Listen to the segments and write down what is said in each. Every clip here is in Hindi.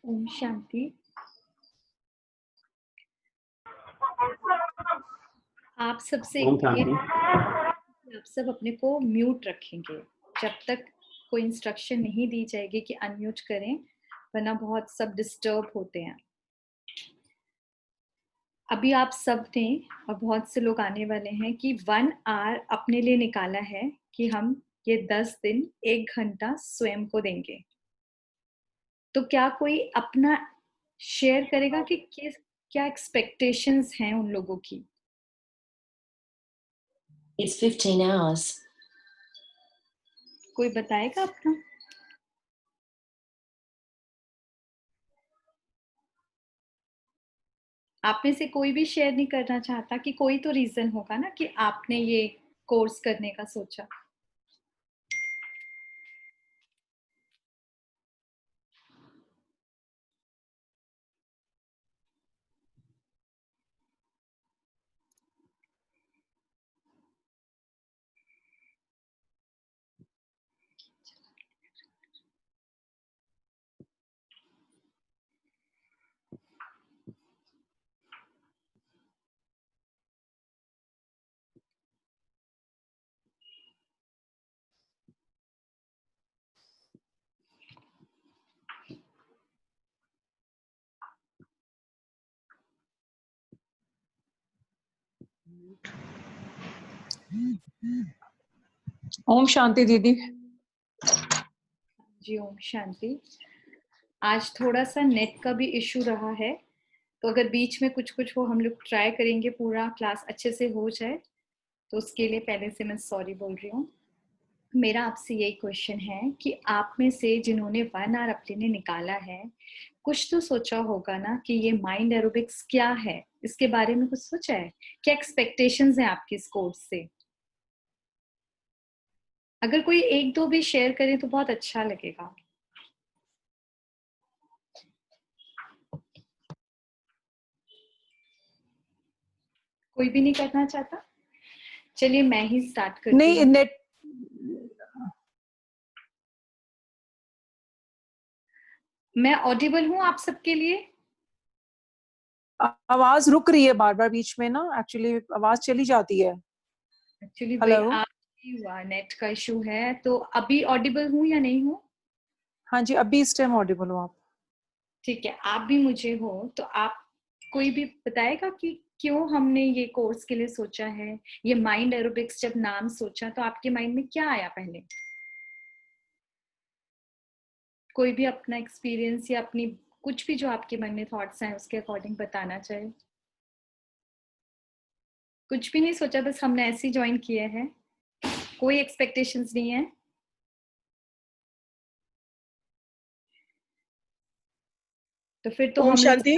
ओम शांति। आप सबसे ओम ये शांति। आप सब अपने को म्यूट रखेंगे जब तक कोई इंस्ट्रक्शन नहीं दी जाएगी कि अनम्यूट करें, वरना बहुत सब डिस्टर्ब होते हैं। अभी आप सब ने और बहुत से लोग आने वाले हैं कि 1 आवर अपने लिए निकाला है कि हम ये 10 दिन 1 घंटा स्वयं को देंगे। तो क्या कोई अपना शेयर करेगा कि क्या एक्सपेक्टेशंस हैं उन लोगों की? It's 15 hours. कोई बताएगा अपना? आप में से कोई भी शेयर नहीं करना चाहता कि कोई तो रीजन होगा ना कि आपने ये कोर्स करने का सोचा। ओम शांति दीदी। जी ओम शांति। आज थोड़ा सा नेट का भी इशू रहा है, तो अगर बीच में कुछ कुछ हो, हम लोग ट्राई करेंगे पूरा क्लास अच्छे से हो जाए, तो उसके लिए पहले से मैं सॉरी बोल रही हूँ। मेरा आपसे यही क्वेश्चन है कि आप में से जिन्होंने 1 आवर अपने लिए निकाला है, कुछ तो सोचा होगा ना कि ये माइंड एरोबिक्स क्या है, इसके बारे में कुछ सोचा है? क्या एक्सपेक्टेशंस हैं आपकी इस कोर्स से? अगर कोई 1-2 भी शेयर करे तो बहुत अच्छा लगेगा। कोई भी नहीं करना चाहता? चलिए मैं ही स्टार्ट करती नहीं हूँ। नेट मैं ऑडिबल हूँ आप सबके लिए? आवाज रुक रही है बार बार बीच में ना, एक्चुअली आवाज चली जाती है। एक्चुअली भाई हेलो। आज ही हुआ, नेट का इशू है। तो अभी ऑडिबल हूँ या नहीं हूँ? हाँ जी, अभी इस टाइम ऑडिबल हो आप। ठीक है, आप भी मुझे हो तो आप कोई भी बताएगा कि क्यों हमने ये कोर्स के लिए सोचा है? ये माइंड एरोबिक्स जब नाम सोचा तो आपके माइंड में क्या आया पहले? कोई भी अपना एक्सपीरियंस या अपनी कुछ भी जो आपके मन में थॉट्स हैं उसके अकॉर्डिंग बताना चाहे। कुछ भी नहीं सोचा, बस हमने ऐसे ही ज्वाइन किया है, कोई एक्सपेक्टेशंस नहीं है। तो फिर तो ओम हम लोग। शांति।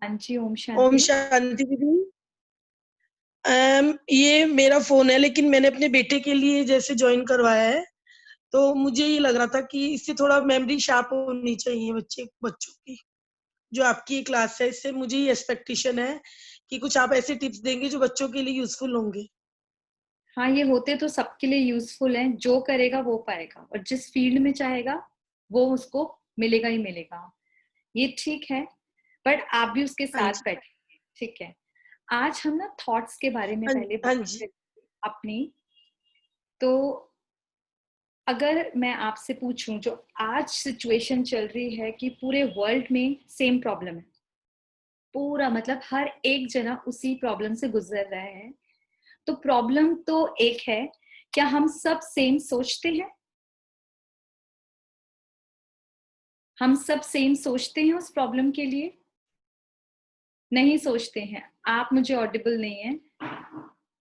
हाँ जी ओम ओम शांति। शांति दीदी। ये मेरा फोन है, लेकिन मैंने अपने बेटे के लिए जैसे ज्वाइन करवाया है, तो मुझे ये लग रहा था कि इससे थोड़ा मेमोरी शार्प होनी चाहिए बच्चों की। जो आपकी क्लास है, इससे मुझे ये एक्सपेक्टेशन है कि कुछ आप ऐसे टिप्स देंगे जो बच्चों के लिए यूजफुल होंगे। हाँ, ये होते तो सबके लिए यूजफुल है। जो करेगा वो पाएगा, और जिस फील्ड में चाहेगा वो उसको मिलेगा ही मिलेगा। ये ठीक है, बट आप भी उसके हाँ साथ जी, बैठेंगे। ठीक है, आज हम ना थॉट्स के बारे में हाँ पहले हाँ बात जी। करें अपनी। तो अगर मैं आपसे पूछूं, जो आज सिचुएशन चल रही है कि पूरे वर्ल्ड में सेम प्रॉब्लम है, पूरा मतलब हर एक जना उसी प्रॉब्लम से गुजर रहा है, तो प्रॉब्लम तो एक है, क्या हम सब सेम सोचते हैं? हम सब सेम सोचते हैं उस प्रॉब्लम के लिए? नहीं सोचते हैं। आप मुझे ऑडिबल नहीं है,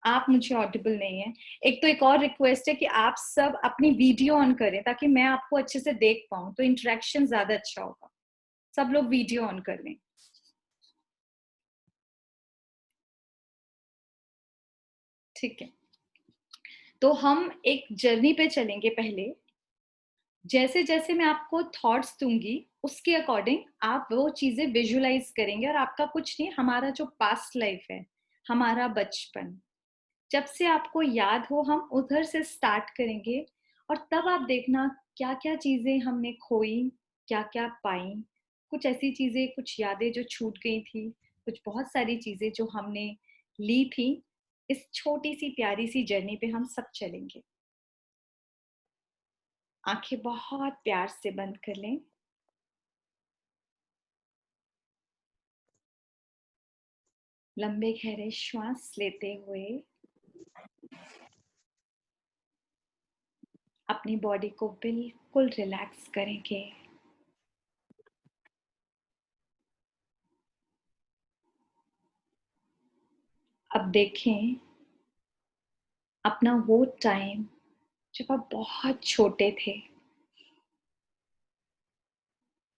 आप मुझे ऑडिबल नहीं है। एक तो एक और रिक्वेस्ट है कि आप सब अपनी वीडियो ऑन करें ताकि मैं आपको अच्छे से देख पाऊं, तो इंटरेक्शन ज्यादा अच्छा होगा। सब लोग वीडियो ऑन कर लें। ठीक है, तो हम एक जर्नी पे चलेंगे। पहले जैसे जैसे मैं आपको थॉट्स दूंगी उसके अकॉर्डिंग आप वो चीजें विजुलाइज करेंगे, और आपका कुछ नहीं, हमारा जो पास्ट लाइफ है, हमारा बचपन, जब से आपको याद हो हम उधर से स्टार्ट करेंगे। और तब आप देखना क्या क्या चीजें हमने खोई, क्या क्या पाई, कुछ ऐसी चीजें, कुछ यादें जो छूट गई थी, कुछ बहुत सारी चीजें जो हमने ली थी, इस छोटी सी प्यारी सी जर्नी पे हम सब चलेंगे। आंखें बहुत प्यार से बंद कर लें। लंबे गहरे श्वास लेते हुए अपनी बॉडी को बिल्कुल रिलैक्स करेंगे। अब देखें अपना वो टाइम जब आप बहुत छोटे थे,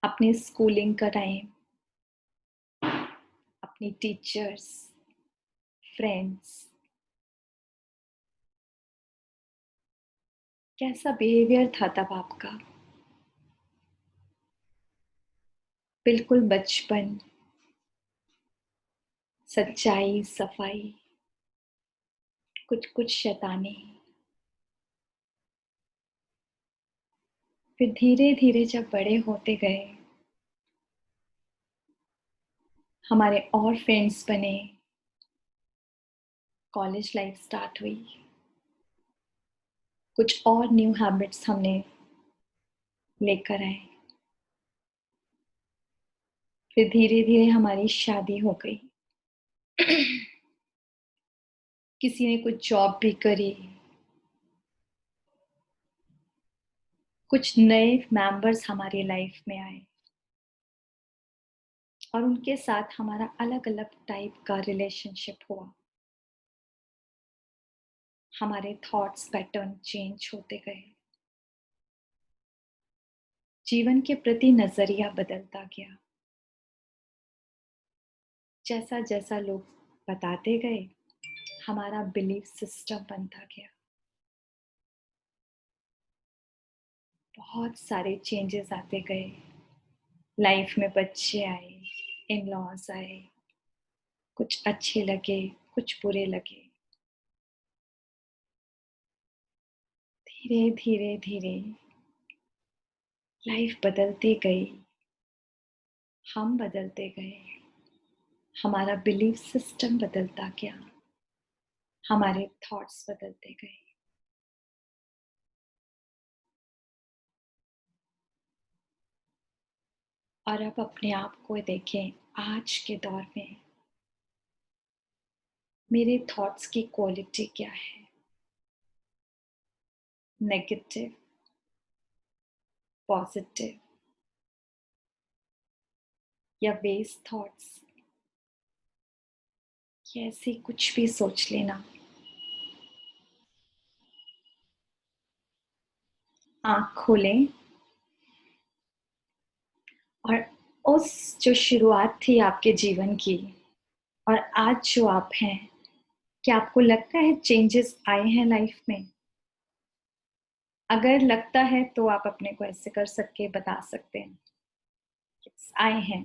अपनी स्कूलिंग का टाइम, अपनी टीचर्स, फ्रेंड्स, कैसा बिहेवियर था तब आपका। बिल्कुल बचपन, सच्चाई, सफाई, कुछ कुछ शैतानी। फिर धीरे धीरे जब बड़े होते गए, हमारे और फ्रेंड्स बने, कॉलेज लाइफ स्टार्ट हुई, कुछ और न्यू हैबिट्स हमने लेकर आए। फिर धीरे धीरे हमारी शादी हो गई। किसी ने कुछ जॉब भी करी, कुछ नए मेंबर्स हमारी लाइफ में आए और उनके साथ हमारा अलग अलग टाइप का रिलेशनशिप हुआ। हमारे थॉट्स पैटर्न चेंज होते गए, जीवन के प्रति नजरिया बदलता गया। जैसा जैसा लोग बताते गए, हमारा बिलीफ सिस्टम बनता गया। बहुत सारे चेंजेस आते गए। लाइफ में बच्चे आए, इन लॉज आए, कुछ अच्छे लगे, कुछ बुरे लगे। धीरे धीरे धीरे लाइफ बदलती गई, हम बदलते गए, हमारा बिलीफ सिस्टम बदलता गया, हमारे थॉट्स बदलते गए। और अब अपने आप को देखें, आज के दौर में मेरे थॉट्स की क्वालिटी क्या है? नेगेटिव, पॉजिटिव या वेस्ट थॉट्स? ये ऐसे कुछ भी सोच लेना। आंख खोलें और उस जो शुरुआत थी आपके जीवन की और आज जो आप हैं, क्या आपको लगता है चेंजेस आए हैं लाइफ में? अगर लगता है तो आप अपने को ऐसे कर सके बता सकते हैं, yes, आए हैं।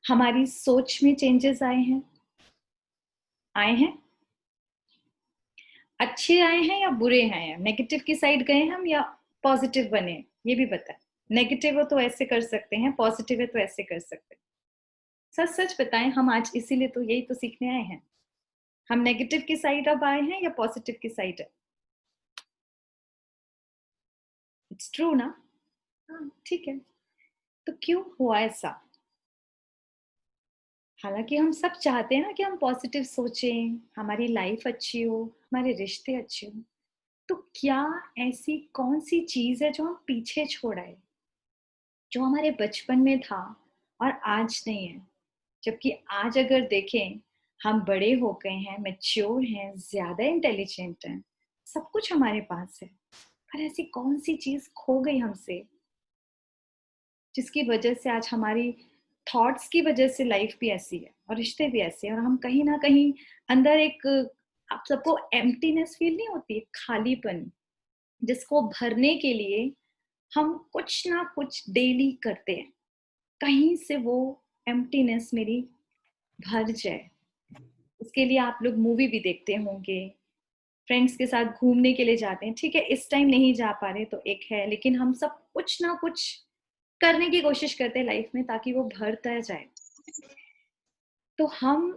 हमारी सोच में चेंजेस आए हैं? आए हैं? अच्छे आए हैं या बुरे हैं? नेगेटिव की साइड गए हम या पॉजिटिव बने? ये भी बताएं। नेगेटिव हो तो ऐसे कर सकते हैं, पॉजिटिव है तो ऐसे कर सकते हैं। सच सच बताएं, हम आज इसीलिए तो यही तो सीखने आए हैं। हम नेगेटिव की साइड अब आए हैं या पॉजिटिव की साइड है? इट्स ट्रू ना? हाँ, ठीक है। तो क्यों हुआ ऐसा? हालांकि हम सब चाहते हैं ना कि हम पॉजिटिव सोचें, हमारी लाइफ अच्छी हो, हमारे रिश्ते अच्छे हो। तो क्या ऐसी कौन सी चीज है जो हम पीछे छोड़ आए, जो हमारे बचपन में था और आज नहीं है? जबकि आज अगर देखें, हम बड़े हो गए हैं, मैच्योर हैं, ज्यादा इंटेलिजेंट हैं, सब कुछ हमारे पास है। पर ऐसी कौन सी चीज खो गई हमसे, जिसकी वजह से आज हमारी थॉट्स की वजह से लाइफ भी ऐसी है और रिश्ते भी ऐसे हैं और हम कहीं ना कहीं अंदर एक, आप सबको एम्प्टीनेस फील नहीं होती, खालीपन, जिसको भरने के लिए हम कुछ ना कुछ डेली करते हैं, कहीं से वो एम्प्टीनेस मेरी भर जाए। उसके लिए आप लोग मूवी भी देखते होंगे, फ्रेंड्स के साथ घूमने के लिए जाते हैं। ठीक है, इस टाइम नहीं जा पा रहे तो एक है, लेकिन हम सब कुछ ना कुछ करने की कोशिश करते हैं लाइफ में ताकि वो भरता जाए। तो हम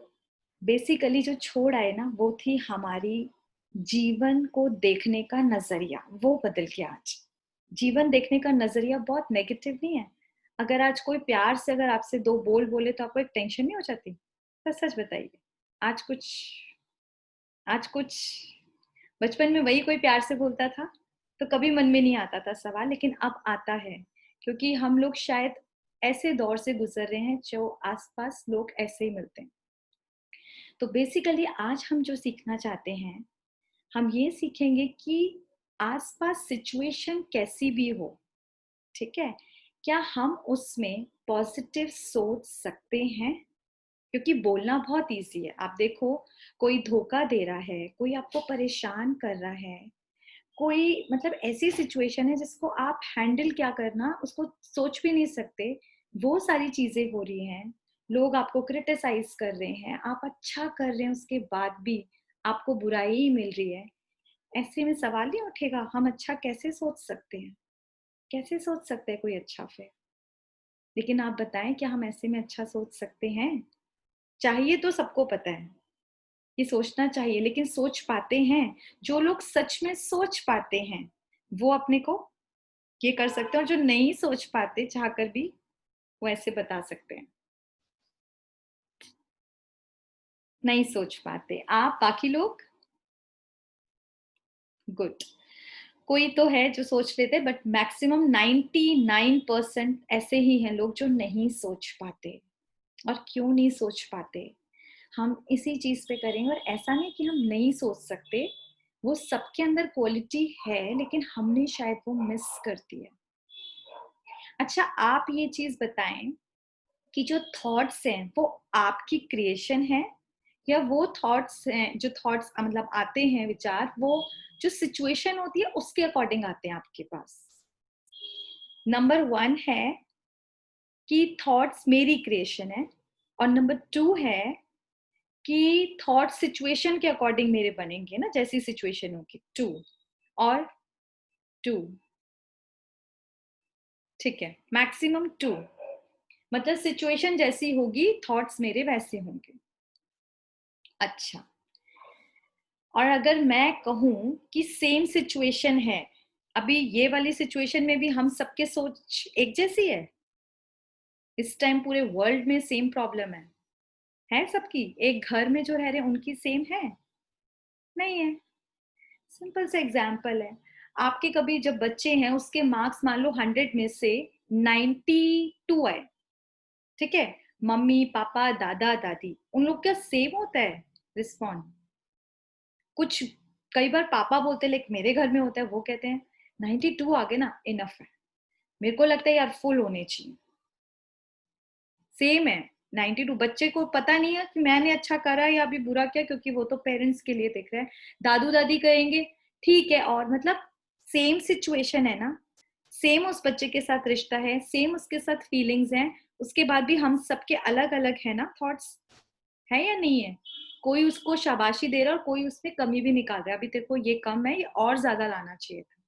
बेसिकली जो छोड़ आए ना वो थी हमारी जीवन को देखने का नजरिया, वो बदल के आज जीवन देखने का नजरिया बहुत नेगेटिव नहीं है। अगर आज कोई प्यार से अगर आपसे 2 बोल बोले तो आपको एक टेंशन नहीं हो जाती? तो सच बताइए, आज कुछ बचपन में वही कोई प्यार से बोलता था तो कभी मन में नहीं आता था सवाल, लेकिन अब आता है क्योंकि हम लोग शायद ऐसे दौर से गुजर रहे हैं जो आसपास लोग ऐसे ही मिलते हैं। तो बेसिकली आज हम जो सीखना चाहते हैं, हम ये सीखेंगे कि आसपास सिचुएशन कैसी भी हो, ठीक है, क्या हम उसमें पॉजिटिव सोच सकते हैं? क्योंकि बोलना बहुत इजी है। आप देखो, कोई धोखा दे रहा है, कोई आपको परेशान कर रहा है, कोई मतलब ऐसी सिचुएशन है जिसको आप हैंडल क्या करना उसको सोच भी नहीं सकते, वो सारी चीजें हो रही हैं, लोग आपको क्रिटिसाइज कर रहे हैं, आप अच्छा कर रहे हैं उसके बाद भी आपको बुराई ही मिल रही है। ऐसे में सवाल नहीं उठेगा हम अच्छा कैसे सोच सकते हैं? कैसे सोच सकते हैं कोई अच्छा फिर? लेकिन आप बताएं, क्या हम ऐसे में अच्छा सोच सकते हैं? चाहिए तो सबको पता है कि सोचना चाहिए, लेकिन सोच पाते हैं? जो लोग सच में सोच पाते हैं वो अपने को ये कर सकते हैं, और जो नहीं सोच पाते चाहकर भी वो ऐसे बता सकते हैं। नहीं सोच पाते आप, बाकी लोग गुड। कोई तो है जो सोच लेते, बट मैक्सिमम 99% ऐसे ही हैं लोग जो नहीं सोच पाते। और क्यों नहीं सोच पाते, हम इसी चीज पे करेंगे। और ऐसा नहीं कि हम नहीं सोच सकते, वो सबके अंदर क्वालिटी है, लेकिन हमने शायद वो मिस कर दी है। अच्छा, आप ये चीज बताएं कि जो थॉट्स हैं वो आपकी क्रिएशन है, या वो थॉट्स हैं जो थॉट्स मतलब आते हैं विचार, वो जो सिचुएशन होती है उसके अकॉर्डिंग आते हैं आपके पास? नंबर 1 है कि थॉट्स मेरी क्रिएशन है, और नंबर 2 है कि थॉट सिचुएशन के अकॉर्डिंग मेरे बनेंगे ना, जैसी सिचुएशन होगी। 2 और 2, ठीक है, मैक्सिमम 2, मतलब सिचुएशन जैसी होगी थॉट्स मेरे वैसे होंगे। अच्छा, और अगर मैं कहूं कि सेम सिचुएशन है, अभी ये वाली सिचुएशन में भी हम सबके सोच एक जैसी है? इस टाइम पूरे वर्ल्ड में सेम प्रॉब्लम है सबकी? एक घर में जो रह रहे हैं उनकी सेम है? नहीं है। सिंपल सा एग्जाम्पल है, आपके कभी जब बच्चे हैं उसके मार्क्स मान लो 100 में से 92 आए, ठीक है, मम्मी पापा दादा दादी उन लोग का सेम होता है रिस्पॉन्ड? कुछ कई बार पापा बोलते, लाइक मेरे घर में होता है, वो कहते हैं 92 आ गए ना, इनफ है, मेरे को लगता है यार फुल होने चाहिए। सेम है 92। बच्चे को पता नहीं है कि मैंने अच्छा करा या अभी बुरा किया, क्योंकि वो तो पेरेंट्स के लिए देख रहे हैं। दादू दादी कहेंगे ठीक है, और मतलब सेम सिचुएशन है ना, सेम उस बच्चे के साथ रिश्ता है, सेम उसके साथ फीलिंग्स हैं, उसके बाद भी हम सबके अलग अलग है ना थॉट्स, है या नहीं है? कोई उसको शाबाशी दे रहा है और कोई उसमें कमी भी निकाल रहा है, अभी तेरे को ये कम है, ये और ज्यादा लाना चाहिए था।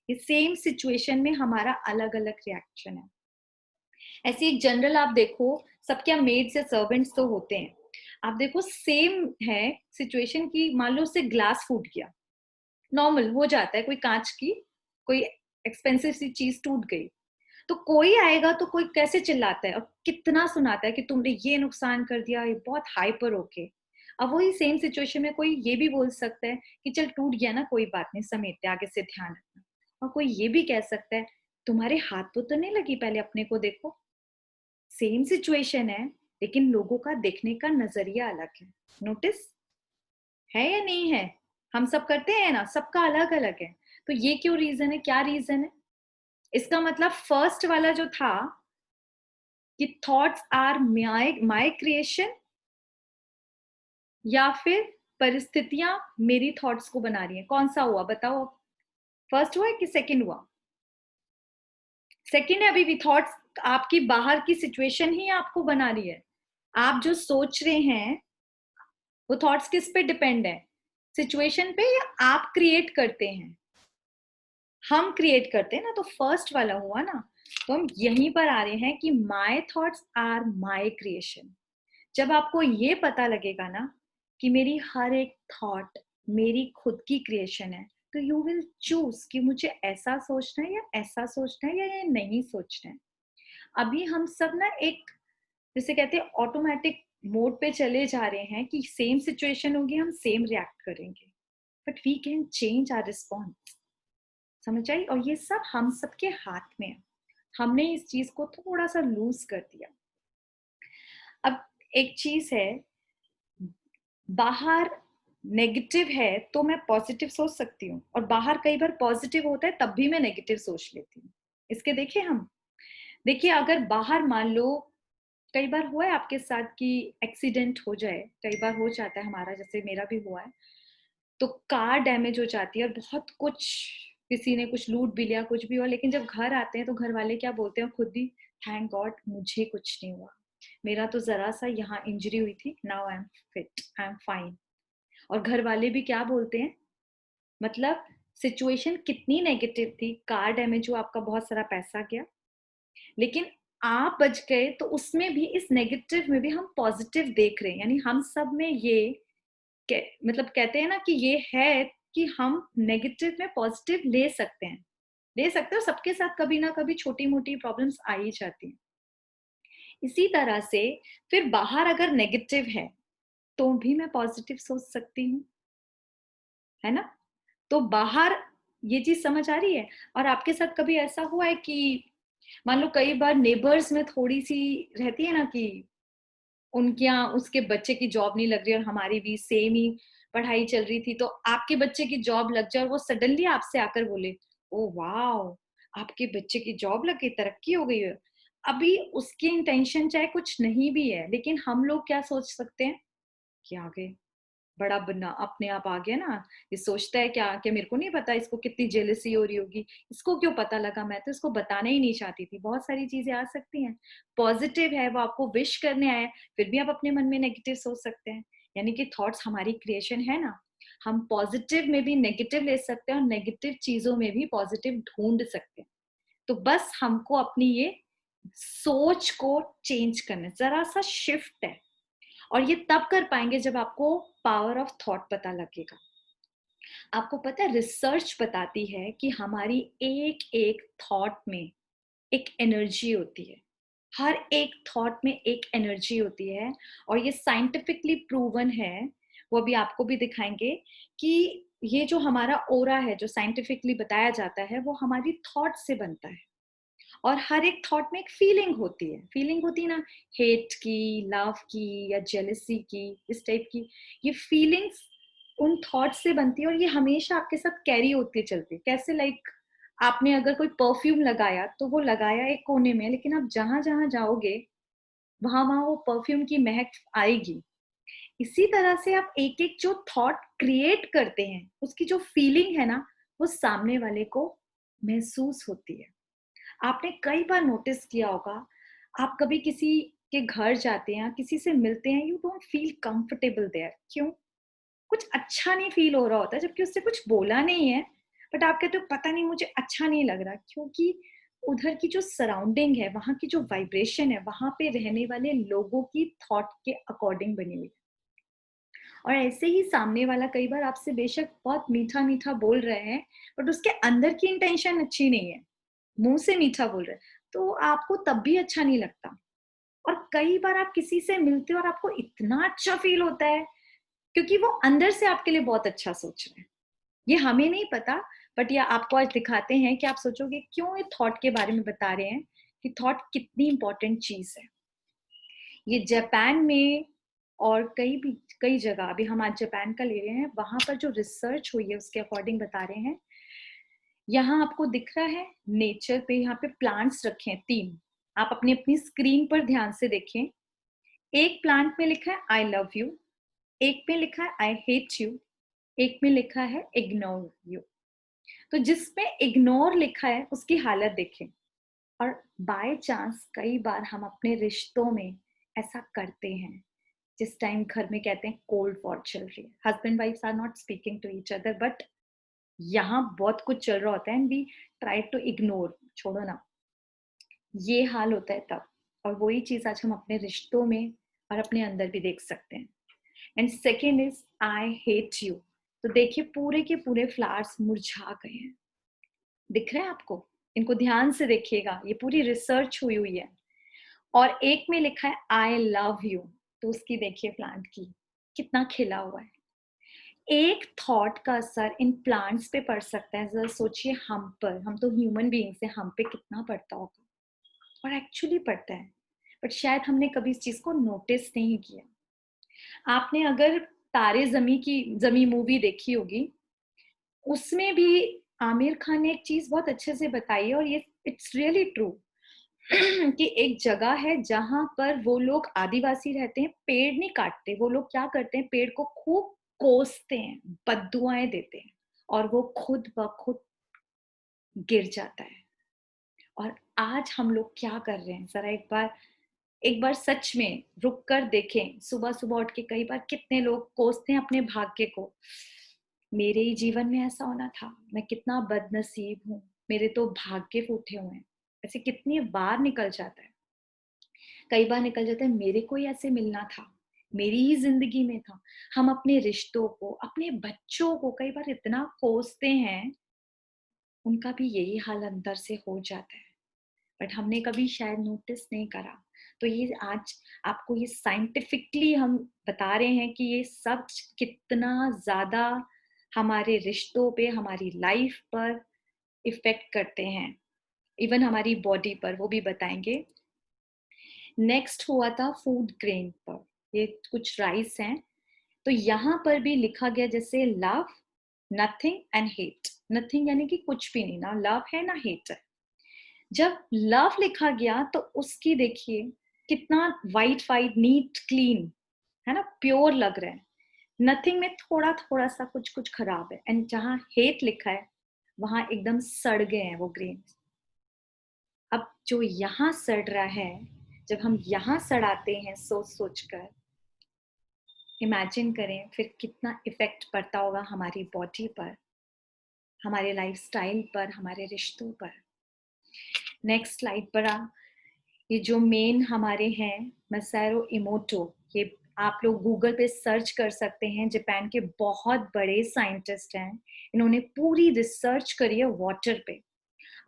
ये सेम सिचुएशन में हमारा अलग अलग रिएक्शन है। ऐसी एक जनरल आप देखो, सबके यहाँ मेड्स या सर्वेंट्स तो होते हैं, आप देखो सेम है सिचुएशन की, मान लो उससे ग्लास फूट गया, नॉर्मल हो जाता है, कोई कांच की कोई एक्सपेंसिव सी चीज टूट गई, तो कोई आएगा तो कोई कैसे चिल्लाता है और कितना सुनाता है कि तुमने ये नुकसान कर दिया, ये बहुत हाइपर होके। अब वही सेम सिचुएशन में कोई ये भी बोल सकता है कि चल टूट गया ना, कोई बात नहीं, समेटते, आगे से ध्यान रखना। और कोई ये भी कह सकता है तुम्हारे हाथ तो नहीं लगी, पहले अपने को देखो। सेम सिचुएशन है, लेकिन लोगों का देखने का नजरिया अलग है। नोटिस है या नहीं है? हम सब करते हैं ना, सबका अलग अलग है। तो ये क्यों रीजन है, क्या रीजन है? इसका मतलब फर्स्ट वाला जो था कि थॉट्स आर माय क्रिएशन, या फिर परिस्थितियां मेरी थॉट्स को बना रही हैं, कौन सा हुआ बताओ? फर्स्ट हुआ है कि सेकंड हुआ? सेकंड है। अभी भी थॉट्स आपकी बाहर की सिचुएशन ही आपको बना रही है। आप जो सोच रहे हैं वो थॉट्स किस पे डिपेंड है, सिचुएशन पे, या आप क्रिएट करते हैं? हम क्रिएट करते हैं ना। तो फर्स्ट वाला हुआ ना, तो हम यहीं पर आ रहे हैं कि my thoughts are my creation. जब आपको ये पता लगेगा ना कि मेरी हर एक थॉट मेरी खुद की क्रिएशन है, तो यू विल चूज कि मुझे ऐसा सोचना है या ऐसा सोचना है या ये नहीं सोचना है। अभी हम सब ना एक, जैसे कहते हैं, ऑटोमेटिक मोड पे चले जा रहे हैं कि सेम सिचुएशन होगी, हम सेम रिएक्ट करेंगे, but we can change our response. समझ आई? और ये सब हम सबके हाथ में है। हमने इस चीज को थोड़ा सा लूज कर दिया। अब एक चीज है, बाहर नेगेटिव है तो मैं पॉजिटिव सोच सकती हूँ, और बाहर कई बार पॉजिटिव होता है तब भी मैं नेगेटिव सोच लेती हूँ। इसके देखिए हम, देखिए अगर बाहर मान लो, कई बार हुआ है आपके साथ कि एक्सीडेंट हो जाए, कई बार हो जाता है हमारा, जैसे मेरा भी हुआ है, तो कार डैमेज हो जाती है और बहुत कुछ, किसी ने कुछ लूट भी लिया, कुछ भी हुआ, लेकिन जब घर आते हैं तो घर वाले क्या बोलते हैं खुद ही, थैंक गॉड मुझे कुछ नहीं हुआ, मेरा तो जरा सा यहाँ इंजरी हुई थी, now I am fit, I am fine. और घर वाले भी क्या बोलते हैं, मतलब सिचुएशन कितनी नेगेटिव थी, कार डैमेज हुआ, आपका बहुत सारा पैसा गया, लेकिन आप बच गए, तो उसमें भी, इस नेगेटिव में भी हम पॉजिटिव देख रहे हैं। यानी हम सब में ये मतलब कहते हैं ना कि ये है कि हम नेगेटिव में पॉजिटिव ले सकते हैं, ले सकते हो। सबके साथ कभी ना कभी छोटी मोटी प्रॉब्लम्स आ ही जाती हैं। इसी तरह से फिर बाहर अगर नेगेटिव है तो भी मैं पॉजिटिव सोच सकती हूँ, है ना? तो बाहर ये चीज समझ आ रही है। और आपके साथ कभी ऐसा हुआ है कि मान लो कई बार नेबर्स में थोड़ी सी रहती है ना कि उनके यहाँ उसके बच्चे की जॉब नहीं लग रही और हमारी भी सेम ही पढ़ाई चल रही थी, तो आपके बच्चे की जॉब लग जाए और वो सडनली आपसे आकर बोले, ओ वाह आपके बच्चे की जॉब लग गई, तरक्की हो गई है। अभी उसकी इंटेंशन चाहे कुछ नहीं भी है, लेकिन हम लोग क्या सोच सकते हैं कि आगे बड़ा बना अपने आप आ गया ना, ये सोचता है क्या कि मेरे को नहीं पता इसको कितनी जेलसी हो रही होगी, इसको क्यों पता लगा, मैं तो इसको बताना ही नहीं चाहती थी। बहुत सारी चीजें आ सकती हैं। पॉजिटिव है, वो आपको विश करने आए, फिर भी आप अपने मन में नेगेटिव सोच सकते हैं। यानी कि थॉट्स हमारी क्रिएशन है ना, हम पॉजिटिव में भी नेगेटिव ले सकते हैं और नेगेटिव चीजों में भी पॉजिटिव ढूंढ सकते हैं। तो बस हमको अपनी ये सोच को चेंज करना, जरा सा शिफ्ट है। और ये तब कर पाएंगे जब आपको पावर ऑफ थॉट पता लगेगा। आपको पता है, रिसर्च बताती है कि हमारी एक एक थॉट में एक एनर्जी होती है। हर एक थॉट में एक एनर्जी होती है, और ये साइंटिफिकली प्रूवन है। वो अभी आपको भी दिखाएंगे कि ये जो हमारा ओरा है, जो साइंटिफिकली बताया जाता है, वो हमारी थॉट से बनता है। और हर एक थॉट में एक फीलिंग होती है, फीलिंग होती है ना, हेट की, लव की या जेलसी की, इस टाइप की। ये फीलिंग्स उन थॉट से बनती है और ये हमेशा आपके साथ कैरी होती चलती है। कैसे, लाइक आपने अगर कोई परफ्यूम लगाया तो वो लगाया एक कोने में, लेकिन आप जहां जहां जाओगे वहां वहां वो परफ्यूम की महक आएगी। इसी तरह से आप एक एक जो थॉट क्रिएट करते हैं, उसकी जो फीलिंग है ना, वो सामने वाले को महसूस होती है। आपने कई बार नोटिस किया होगा, आप कभी किसी के घर जाते हैं, किसी से मिलते हैं, you don't feel comfortable there. क्यों? कुछ अच्छा नहीं फील हो रहा होता है, जबकि उससे कुछ बोला नहीं है, बट आप कहते हो पता नहीं मुझे अच्छा नहीं लग रहा, क्योंकि उधर की जो सराउंडिंग है, वहां की जो वाइब्रेशन है, वहां पे रहने वाले लोगों की थॉट के अकॉर्डिंग बनी हुई है। और ऐसे ही सामने वाला कई बार आपसे बेशक बहुत मीठा मीठा बोल रहे हैं, बट उसके अंदर की इंटेंशन अच्छी नहीं है, मुंह से मीठा बोल रहे हैं, तो आपको तब भी अच्छा नहीं लगता। और कई बार आप किसी से मिलते हो और आपको इतना अच्छा फील होता है, क्योंकि वो अंदर से आपके लिए बहुत अच्छा सोच रहे हैं। ये हमें नहीं पता, बट ये आपको आज दिखाते हैं कि आप सोचोगे क्यों ये थॉट के बारे में बता रहे हैं, कि थॉट कितनी इंपॉर्टेंट चीज है। ये जापान में और कई जगह, अभी हम आज जापान का ले रहे हैं, वहां पर जो रिसर्च हुई है उसके अकॉर्डिंग बता रहे हैं। यहाँ आपको दिख रहा है नेचर पे, यहाँ पे प्लांट्स रखे हैं 3। आप अपनी अपनी स्क्रीन पर ध्यान से देखें। एक प्लांट में लिखा है आई लव यू, एक में लिखा है आई हेट यू, एक में लिखा है इग्नोर यू। तो जिसमें इग्नोर लिखा है उसकी हालत देखें। और बाय चांस कई बार हम अपने रिश्तों में ऐसा करते हैं, जिस टाइम घर में कहते हैं कोल्ड वॉर चल रही है, husband wives are not speaking to each other, but यहाँ बहुत कुछ चल रहा होता है and we try to ignore, छोड़ो ना, ये हाल होता है तब, और वही चीज आज हम अपने रिश्तों में और अपने अंदर भी देख सकते हैं। And second is I hate you. तो देखिए पूरे के पूरे फ्लावर्स मुरझा गए हैं, दिख रहा है आपको? इनको ध्यान से देखिएगा, ये पूरी रिसर्च हुई हुई है। और एक में लिखा है आई लव यू, तो उसकी देखिए प्लांट की कितना खिला हुआ है। एक थॉट का असर इन प्लांट्स पे पड़ सकता है, जरा सोचिए हम पर, हम तो ह्यूमन बीइंग्स हैं, हम पे कितना पड़ता होगा, और एक्चुअली पड़ता है, बट शायद हमने कभी इस चीज को नोटिस नहीं किया। आपने अगर तारे जमी मूवी देखी होगी, उसमें भी आमिर खान ने एक चीज बहुत अच्छे से बताई है, और ये इट्स रियली ट्रू कि एक जगह है जहां पर वो लोग आदिवासी रहते हैं, पेड़ नहीं काटते, वो लोग क्या करते हैं, पेड़ को खूब कोसते हैं, बद्दुआएं देते हैं, और वो खुद ब खुद गिर जाता है। और आज हम लोग क्या कर रहे हैं, जरा एक बार सच में रुक कर देखें। सुबह सुबह उठ के कई बार कितने लोग कोसते हैं अपने भाग्य को, मेरे ही जीवन में ऐसा होना था, मैं कितना बदनसीब हूँ, मेरे तो भाग्य फूटे हुए हैं। ऐसे कितनी बार निकल जाता है, कई बार निकल जाता है, मेरे को ही ऐसे मिलना था, मेरी ही जिंदगी में था। हम अपने रिश्तों को, अपने बच्चों को कई बार इतना कोसते हैं, उनका भी यही हाल अंदर से हो जाता है, बट हमने कभी शायद नोटिस नहीं करा। तो ये आज आपको ये साइंटिफिकली हम बता रहे हैं कि ये सब कितना ज्यादा हमारे रिश्तों पे, हमारी लाइफ पर इफेक्ट करते हैं, इवन हमारी बॉडी पर, वो भी बताएंगे। नेक्स्ट हुआ था फूड ग्रेन पर, ये कुछ राइस हैं, तो यहाँ पर भी लिखा गया जैसे love, nothing and hate. Nothing यानी कि कुछ भी नहीं, ना लव है ना हेट है। जब लव लिखा गया तो उसकी देखिए कितना वाइट वाइट, नीट क्लीन है ना, प्योर लग रहा है। नथिंग में थोड़ा थोड़ा सा कुछ कुछ खराब है, एंड जहां हेट लिखा है वहां एकदम सड़ गए हैं वो ग्रेन। अब जो यहाँ सड़ रहा है, जब हम यहाँ सड़ाते हैं सोच सोच कर, इमेजिन करें फिर कितना इफेक्ट पड़ता होगा हमारी बॉडी पर, हमारे लाइफस्टाइल पर, हमारे रिश्तों पर। नेक्स्ट स्लाइड पर ये जो मेन हमारे हैं मसारो इमोटो, ये आप लोग गूगल पे सर्च कर सकते हैं, जापान के बहुत बड़े साइंटिस्ट हैं, इन्होंने पूरी रिसर्च करी है वाटर पे।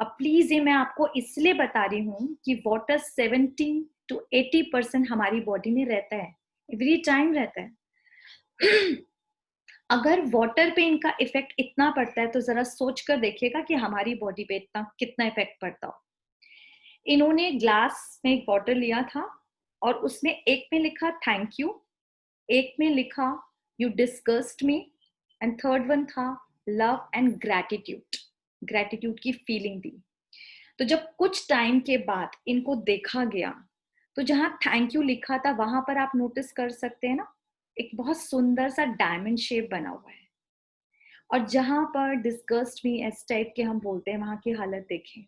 अब प्लीज ये मैं आपको इसलिए बता रही हूँ कि वाटर 70 to 80% हमारी बॉडी में रहता है, एवरी टाइम रहता है। अगर वाटर पे इनका इफेक्ट इतना पड़ता है, तो जरा सोच कर देखिएगा कि हमारी बॉडी पे इतना कितना इफेक्ट पड़ता हो। इन्होंने ग्लास में एक वाटर लिया था, और उसमें एक में लिखा थैंक यू, एक में लिखा you disgust me, and third one था लव एंड ग्रैटिट्यूड, ग्रैटिट्यूड की फीलिंग दी। तो जब कुछ टाइम के बाद इनको देखा गया, तो जहां थैंक यू लिखा था वहां पर आप नोटिस कर सकते हैं ना, एक बहुत सुंदर सा डायमंड शेप बना हुआ है। और जहां पर डिस्गस्ट मी इस टाइप के हम बोलते हैं, वहां की हालत देखें।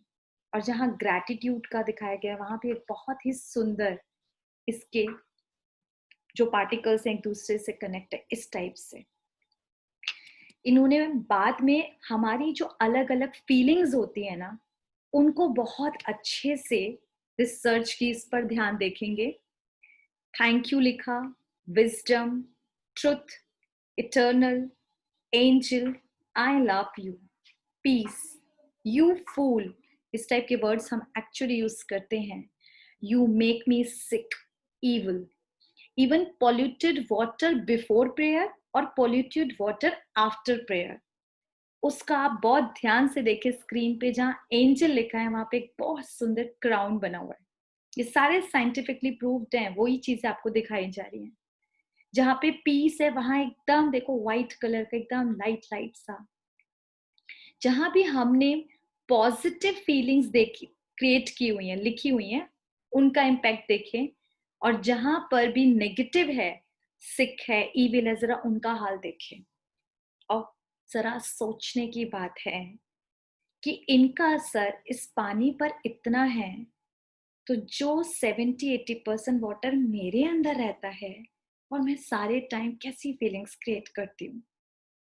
और जहां ग्रैटिट्यूड का दिखाया गया, वहां पे एक बहुत ही सुंदर, इसके जो पार्टिकल्स एक दूसरे से कनेक्ट है इस टाइप से। इन्होंने बाद में हमारी जो अलग अलग फीलिंग्स होती है ना, उनको बहुत अच्छे से रिसर्च की, इस पर ध्यान देखेंगे। थैंक यू लिखा, wisdom, truth, eternal, angel, I love you, peace, you fool, इस टाइप के वर्ड्स हम एक्चुअली यूज करते हैं। You make me sick, evil, even polluted water before prayer और polluted water after prayer। उसका आप बहुत ध्यान से देखें स्क्रीन पे, जहां एंजल लिखा है वहां पे एक बहुत सुंदर क्राउन बना हुआ है। ये सारे साइंटिफिकली प्रूव्ड हैं, वही चीजें आपको दिखाई जा रही हैं। जहां पे पीस है वहां एकदम देखो व्हाइट कलर का, एकदम लाइट लाइट सा। जहां भी हमने पॉजिटिव फीलिंग्स देखी, क्रिएट की हुई हैं, लिखी हुई हैं, उनका इम्पैक्ट देखें। और जहां पर भी नेगेटिव है, सिक है, ईविल है, जरा उनका हाल देखें। और जरा सोचने की बात है कि इनका असर इस पानी पर इतना है, तो जो 70-80% वाटर मेरे अंदर रहता है, और मैं सारे टाइम कैसी फीलिंग्स क्रिएट करती हूँ।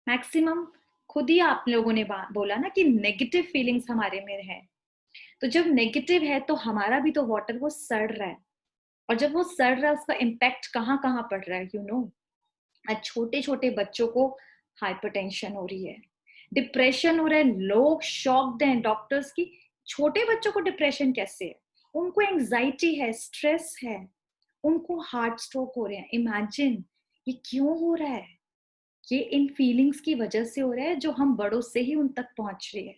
मैक्सिमम खुद ही आप लोगों ने बोला ना कि नेगेटिव फीलिंग्स हमारे में है, तो जब नेगेटिव है तो हमारा भी तो वाटर वो सड़ रहा है, और जब वो सड़ रहा है उसका इम्पैक्ट कहाँ कहाँ पड़ रहा है, यू नो। आज छोटे छोटे बच्चों को हाइपरटेंशन हो रही है, डिप्रेशन हो रहा है, लोग शॉक्ड हैं डॉक्टर्स की, छोटे बच्चों को डिप्रेशन कैसे है, उनको एंजाइटी है, स्ट्रेस है, उनको हार्ट स्ट्रोक हो रहे हैं। इमेजिन ये क्यों हो रहा है? ये इन फीलिंग्स की वजह से हो रहा है जो हम बड़ों से ही उन तक पहुंच रही है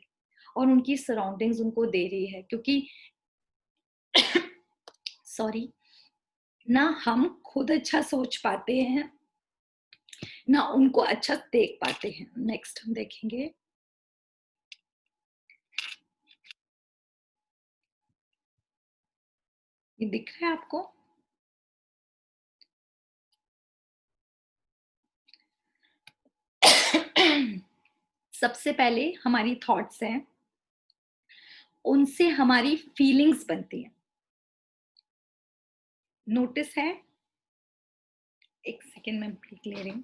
और उनकी सराउंडिंग्स उनको दे रही है, क्योंकि सॉरी, ना हम खुद अच्छा सोच पाते हैं ना उनको अच्छा देख पाते हैं। नेक्स्ट हम देखेंगे, ये दिख रहा है आपको? सबसे पहले हमारी थॉट्स हैं, उनसे हमारी फीलिंग्स बनती हैं। नोटिस है? एक सेकेंड में ब्रेक ले रही हूँ।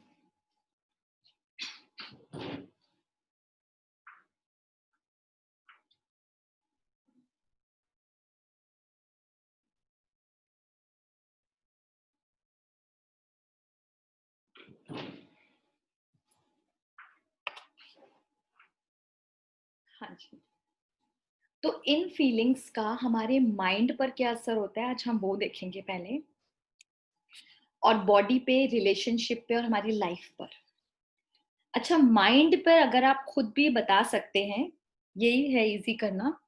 हाँ जी, तो इन फीलिंग्स का हमारे माइंड पर क्या असर होता है आज हम वो देखेंगे पहले, और बॉडी पे, रिलेशनशिप पे और हमारी लाइफ पर। अच्छा, माइंड पर अगर आप खुद भी बता सकते हैं, यही है इजी करना,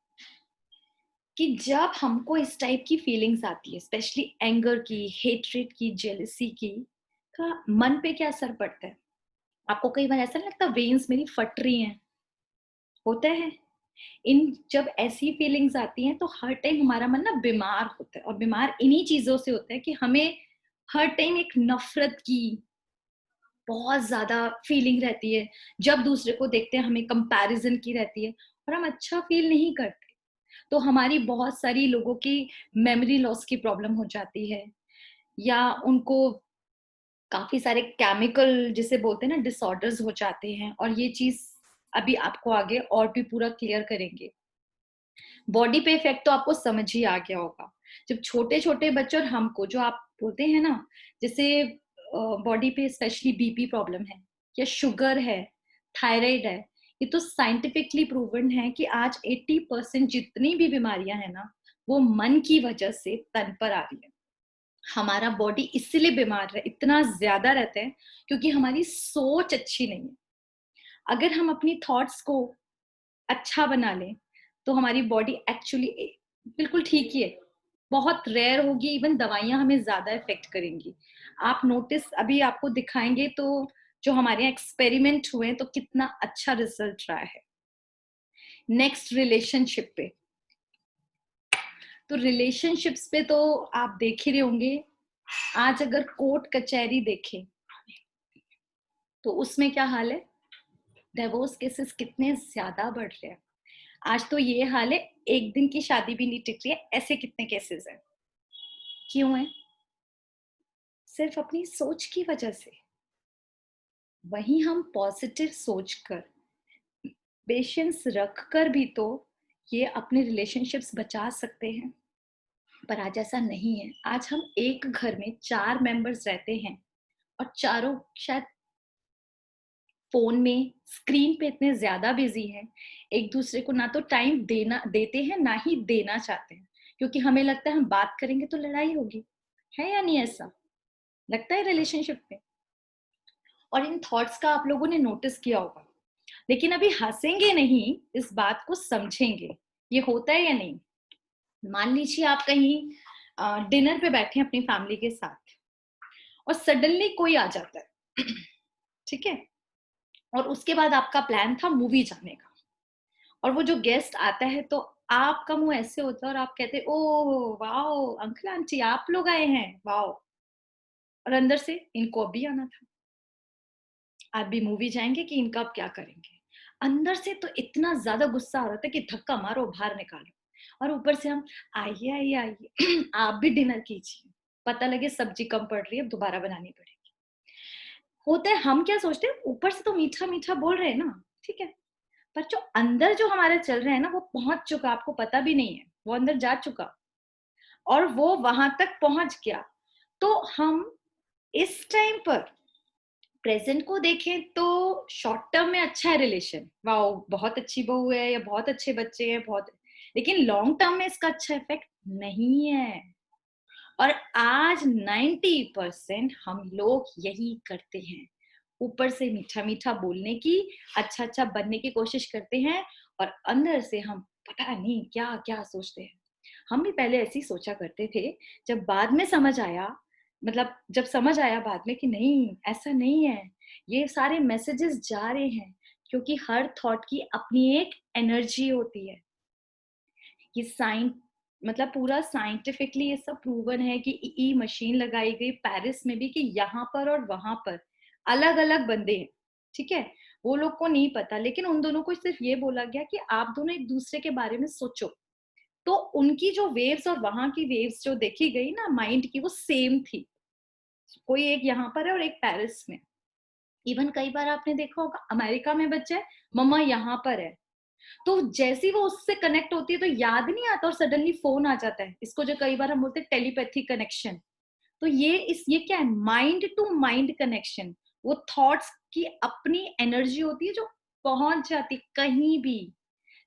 कि जब हमको इस टाइप की फीलिंग्स आती है, स्पेशली एंगर की, हेट्रेड की, जेलसी की, का मन पे क्या असर पड़ता है? आपको कई बार ऐसा नहीं लगता वेन्स मेरी फट रही हैं? होता है। इन जब ऐसी फीलिंग्स आती हैं तो हर टाइम हमारा मन ना बीमार होता है, और बीमार इन्हीं चीजों से होता है कि हमें हर टाइम एक नफरत की बहुत ज्यादा फीलिंग रहती है, जब दूसरे को देखते हैं हमें कंपैरिजन की रहती है, और हम अच्छा फील नहीं करते। तो हमारी बहुत सारी लोगों की मेमोरी लॉस की प्रॉब्लम हो जाती है, या उनको काफी सारे केमिकल जिसे बोलते हैं ना डिसऑर्डर्स हो जाते हैं, और ये चीज अभी आपको आगे और भी पूरा क्लियर करेंगे। बॉडी पे इफेक्ट तो आपको समझ ही आ गया होगा। जब छोटे छोटे बच्चे, और हमको जो आप बोलते हैं ना, जैसे बॉडी पे स्पेशली बीपी प्रॉब्लम है या शुगर है, थायराइड है, ये तो साइंटिफिकली प्रूवन है कि आज 80% जितनी भी बीमारियां हैं ना, वो मन की वजह से तन पर आ रही है। हमारा बॉडी इसलिए बीमार है, इतना ज्यादा रहता है, क्योंकि हमारी सोच अच्छी नहीं है। अगर हम अपनी थॉट्स को अच्छा बना लें तो हमारी बॉडी एक्चुअली बिल्कुल ठीक ही है, बहुत रेयर होगी, इवन दवाइयां हमें ज्यादा इफेक्ट करेंगी। आप नोटिस अभी आपको दिखाएंगे तो जो हमारे यहाँ एक्सपेरिमेंट हुए तो कितना अच्छा रिजल्ट रहा है। नेक्स्ट, रिलेशनशिप पे। तो रिलेशनशिप्स पे तो आप देख ही रहे होंगे, आज अगर कोर्ट कचहरी देखें तो उसमें क्या हाल है, डिवोर्स केसेस कितने ज्यादा बढ़ रहे हैं। आज तो ये हाल है, एक दिन की शादी भी नहीं टिक रही है, ऐसे कितने केसेस हैं। क्यों है? सिर्फ अपनी सोच की वजह से। वहीं हम पॉजिटिव सोचकर, पेशेंस रखकर भी तो ये अपने रिलेशनशिप्स बचा सकते हैं, पर आज ऐसा नहीं है। आज हम एक घर में 4 मेंबर्स रहते हैं और चारों शायद फोन में, स्क्रीन पे इतने ज्यादा बिजी हैं, एक दूसरे को ना तो टाइम देना देते हैं ना ही देना चाहते हैं, क्योंकि हमें लगता है हम बात करेंगे तो लड़ाई होगी। है या नहीं ऐसा लगता है रिलेशनशिप में? और इन थॉट्स का आप लोगों ने नोटिस किया होगा, लेकिन अभी हंसेंगे नहीं, इस बात को समझेंगे। ये होता है या नहीं? मान लीजिए आप कहीं डिनर पे बैठे हैं अपनी फैमिली के साथ, और सडनली कोई आ जाता है ठीक है, और उसके बाद आपका प्लान था मूवी जाने का, और वो जो गेस्ट आता है तो आपका मुंह ऐसे होता है और आप कहते ओह वाओ अंकल आंटी आप लोग आए हैं, वाओ, और अंदर से इनको अभी आना था, आप भी मूवी जाएंगे कि इनका अब क्या करेंगे। अंदर से तो इतना ज्यादा गुस्सा आ रहा था कि धक्का मारो बाहर निकालो, और ऊपर से हम आइए आइए आइए आप भी डिनर कीजिए, पता लगे सब्जी कम पड़ रही है, अब दोबारा बनानी पड़ेगी। होता है, हम क्या सोचते हैं ऊपर से तो मीठा मीठा बोल रहे हैं ना, ठीक है, पर जो अंदर जो हमारे चल रहे हैं ना, वो पहुंच चुका, आपको पता भी नहीं है, वो अंदर जा चुका और वो वहां तक पहुंच गया। तो हम इस टाइम पर प्रेजेंट को देखें तो शॉर्ट टर्म में अच्छा है रिलेशन, वाओ बहुत अच्छी बहू है या बहुत अच्छे बच्चे हैं, बहुत, लेकिन लॉन्ग टर्म में इसका अच्छा इफेक्ट नहीं है। और आज 90% हम लोग यही करते हैं, ऊपर से मीठा मीठा बोलने की, अच्छा अच्छा बनने की कोशिश करते हैं और अंदर से हम पता नहीं क्या क्या सोचते हैं। हम भी पहले ऐसे ही सोचा करते थे, जब बाद में समझ आया, मतलब जब समझ आया बाद में कि नहीं ऐसा नहीं है, ये सारे मैसेजेस जा रहे हैं, क्योंकि हर थॉट की अपनी एक एनर्जी होती है। ये मतलब पूरा साइंटिफिकली ये सब प्रूवन है कि ई मशीन लगाई गई पेरिस में भी कि यहाँ पर और वहां पर अलग अलग बंदे हैं, ठीक है, वो लोग को नहीं पता, लेकिन उन दोनों को सिर्फ ये बोला गया कि आप दोनों एक दूसरे के बारे में सोचो। तो उनकी जो वेव्स और वहां की वेव्स जो देखी गई ना माइंड की, वो सेम थी। कोई एक यहाँ पर है और एक पेरिस में। इवन कई बार आपने देखा होगा अमेरिका में बच्चा है, मम्मा यहाँ पर है, तो जैसे ही वो उससे कनेक्ट होती है तो याद नहीं आता और सडनली फोन आ जाता है। इसको जो कई बार हम बोलते हैं टेलीपैथी कनेक्शन। तो ये क्या है, माइंड टू माइंड कनेक्शन। वो थॉट्स की अपनी एनर्जी होती है जो पहुंच जाती कहीं भी,